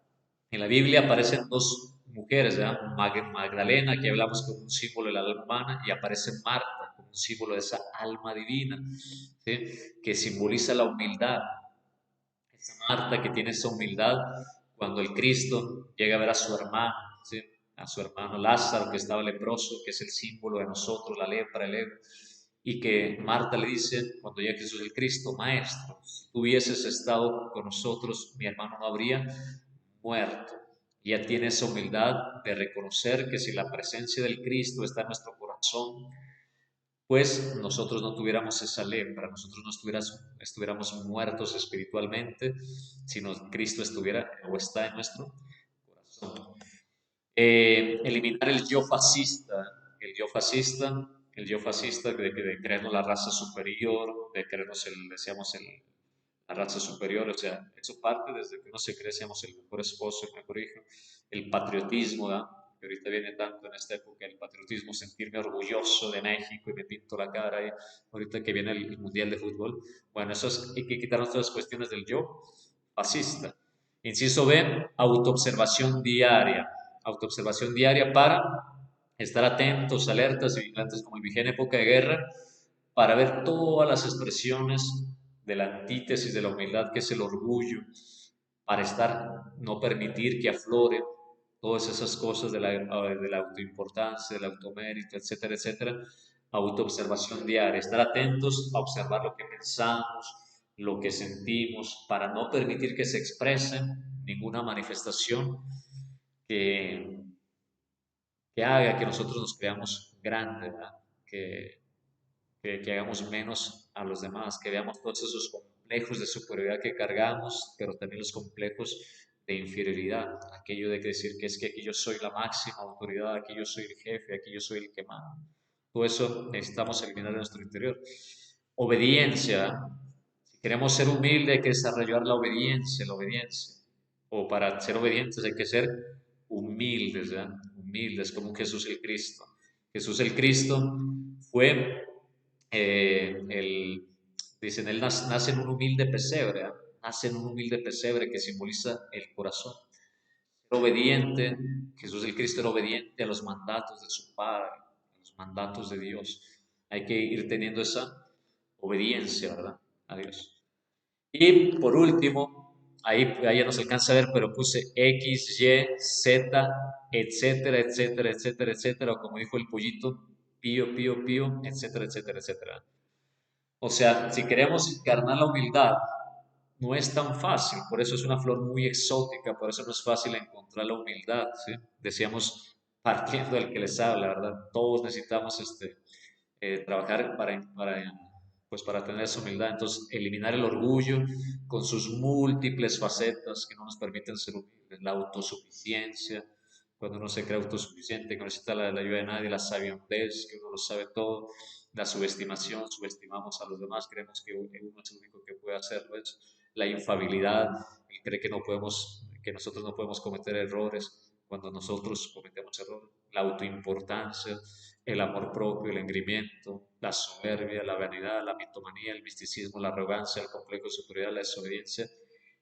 En la Biblia aparecen dos mujeres, ¿verdad? Magdalena, que hablamos como un símbolo de la alma humana, y aparece Marta como un símbolo de esa alma divina, ¿sí? Que simboliza la humildad. Esa Marta que tiene esa humildad cuando el Cristo llega a ver a su hermano, ¿sí? A su hermano Lázaro que estaba leproso, que es el símbolo de nosotros, la lepra, el ego, y que Marta le dice cuando llega Jesús el Cristo, Maestro, si tú hubieses estado con nosotros, mi hermano no habría muerto. Y ya tiene esa humildad de reconocer que si la presencia del Cristo está en nuestro corazón, pues nosotros no tuviéramos esa lepra, nosotros no estuviéramos muertos espiritualmente, sino Cristo estuviera o está en nuestro corazón. Eliminar el yo fascista, el yo fascista de creernos la raza superior, de creernos la raza superior, o sea, eso parte desde que uno se cree, seamos el mejor esposo, el mejor hijo, el patriotismo, ¿verdad? Que ahorita viene tanto en esta época, el patriotismo, sentirme orgulloso de México y me pinto la cara, y ahorita que viene el Mundial de Fútbol, bueno, hay que quitarnos todas las cuestiones del yo fascista. Inciso B, autoobservación diaria para estar atentos, alertas y vigilantes como el vigente en época de guerra, para ver todas las expresiones de la antítesis de la humildad, que es el orgullo, para no permitir que afloren todas esas cosas de la autoimportancia, del automérito, etcétera, etcétera. Autoobservación diaria, estar atentos a observar lo que pensamos, lo que sentimos, para no permitir que se exprese ninguna manifestación que, que haga que nosotros nos creamos grandes, ¿verdad? Que, que hagamos menos a los demás, que veamos todos esos complejos de superioridad que cargamos, pero también los complejos de inferioridad, aquello de decir que es que aquí yo soy la máxima autoridad, aquí yo soy el jefe, aquí yo soy el que manda. Todo eso necesitamos eliminar de nuestro interior. Obediencia. Si queremos ser humildes hay que desarrollar la obediencia, la obediencia. O para ser obedientes hay que ser humildes, ¿verdad? humildes, como un Jesús el Cristo. Jesús el Cristo fue, dicen, él nace en un humilde pesebre, ¿ah? Nace en un humilde pesebre que simboliza el corazón. Era obediente, Jesús el Cristo era obediente a los mandatos de su Padre, a los mandatos de Dios. Hay que ir teniendo esa obediencia, ¿verdad? A Dios. Y por último, ahí ya no se alcanza a ver, pero puse X, Y, Z, etcétera, etcétera, etcétera, etcétera, o como dijo el pollito, pío, pío, pío, etcétera, etcétera, etcétera. O sea, si queremos encarnar la humildad, no es tan fácil, por eso es una flor muy exótica, por eso no es fácil encontrar la humildad, ¿sí? Decíamos, partiendo del que les habla, ¿verdad? Todos necesitamos trabajar pues para tener esa humildad. Entonces, eliminar el orgullo con sus múltiples facetas que no nos permiten ser humildes, la autosuficiencia, cuando uno se cree autosuficiente, que no necesita la ayuda de nadie, la sabiondez, que uno lo sabe todo, la subestimación, subestimamos a los demás, creemos que uno es el único que puede hacerlo, es la infabilidad, él cree que no podemos, que nosotros no podemos cometer errores cuando nosotros cometemos errores, la autoimportancia, el amor propio, el engreimiento, la soberbia, la vanidad, la mitomanía, el misticismo, la arrogancia, el complejo de superioridad, la desobediencia,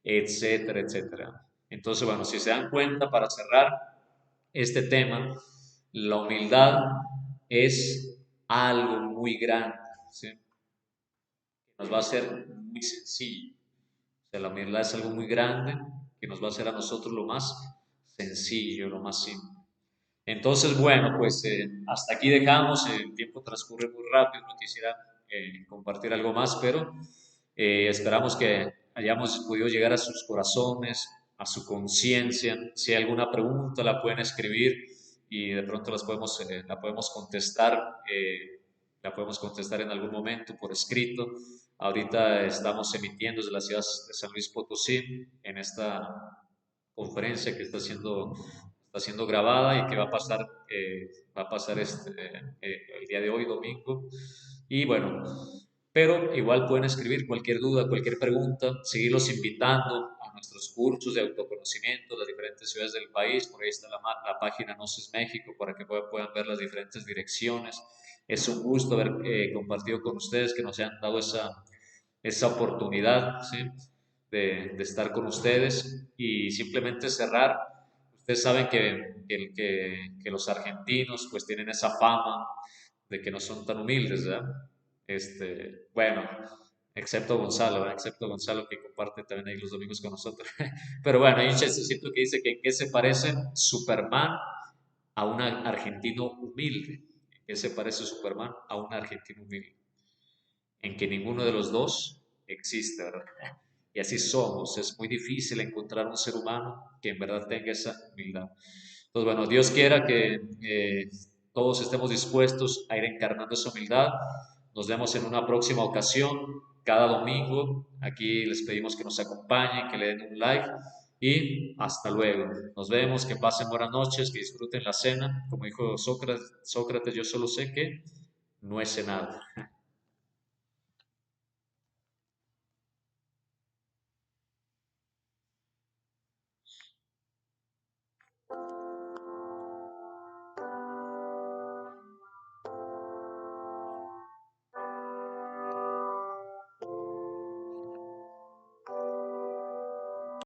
etcétera, etcétera. Entonces, bueno, si se dan cuenta, para cerrar este tema, la humildad es algo muy grande, ¿sí? Que nos va a hacer muy sencillo. O sea, la humildad es algo muy grande que nos va a hacer a nosotros lo más sencillo, lo más simple. Entonces, bueno, pues hasta aquí dejamos, el tiempo transcurre muy rápido, no quisiera compartir algo más, pero esperamos que hayamos podido llegar a sus corazones, a su conciencia. Si hay alguna pregunta, la pueden escribir y de pronto la podemos contestar en algún momento por escrito. Ahorita estamos emitiendo desde la ciudad de San Luis Potosí en esta conferencia que está siendo grabada y que va a pasar el día de hoy, domingo. Y bueno, pero igual pueden escribir cualquier duda, cualquier pregunta, seguirlos invitando a nuestros cursos de autoconocimiento en las diferentes ciudades del país. Por ahí está la página Gnosis México para que puedan ver las diferentes direcciones. Es un gusto haber compartido con ustedes, que nos hayan dado esa oportunidad, ¿sí? de estar con ustedes y simplemente cerrar. Ustedes saben que los argentinos pues tienen esa fama de que no son tan humildes, ¿verdad? Bueno, excepto Gonzalo, ¿verdad? Excepto Gonzalo que comparte también ahí los domingos con nosotros. Pero bueno, hay un chistecito que dice que en qué se parece Superman a un argentino humilde. ¿En qué se parece Superman a un argentino humilde? En que ninguno de los dos existe, ¿verdad? Y así somos. Es muy difícil encontrar un ser humano que en verdad tenga esa humildad. Entonces, bueno, Dios quiera que todos estemos dispuestos a ir encarnando esa humildad. Nos vemos en una próxima ocasión, cada domingo. Aquí les pedimos que nos acompañen, que le den un like y hasta luego. Nos vemos, que pasen buenas noches, que disfruten la cena. Como dijo Sócrates, yo solo sé que no es nada.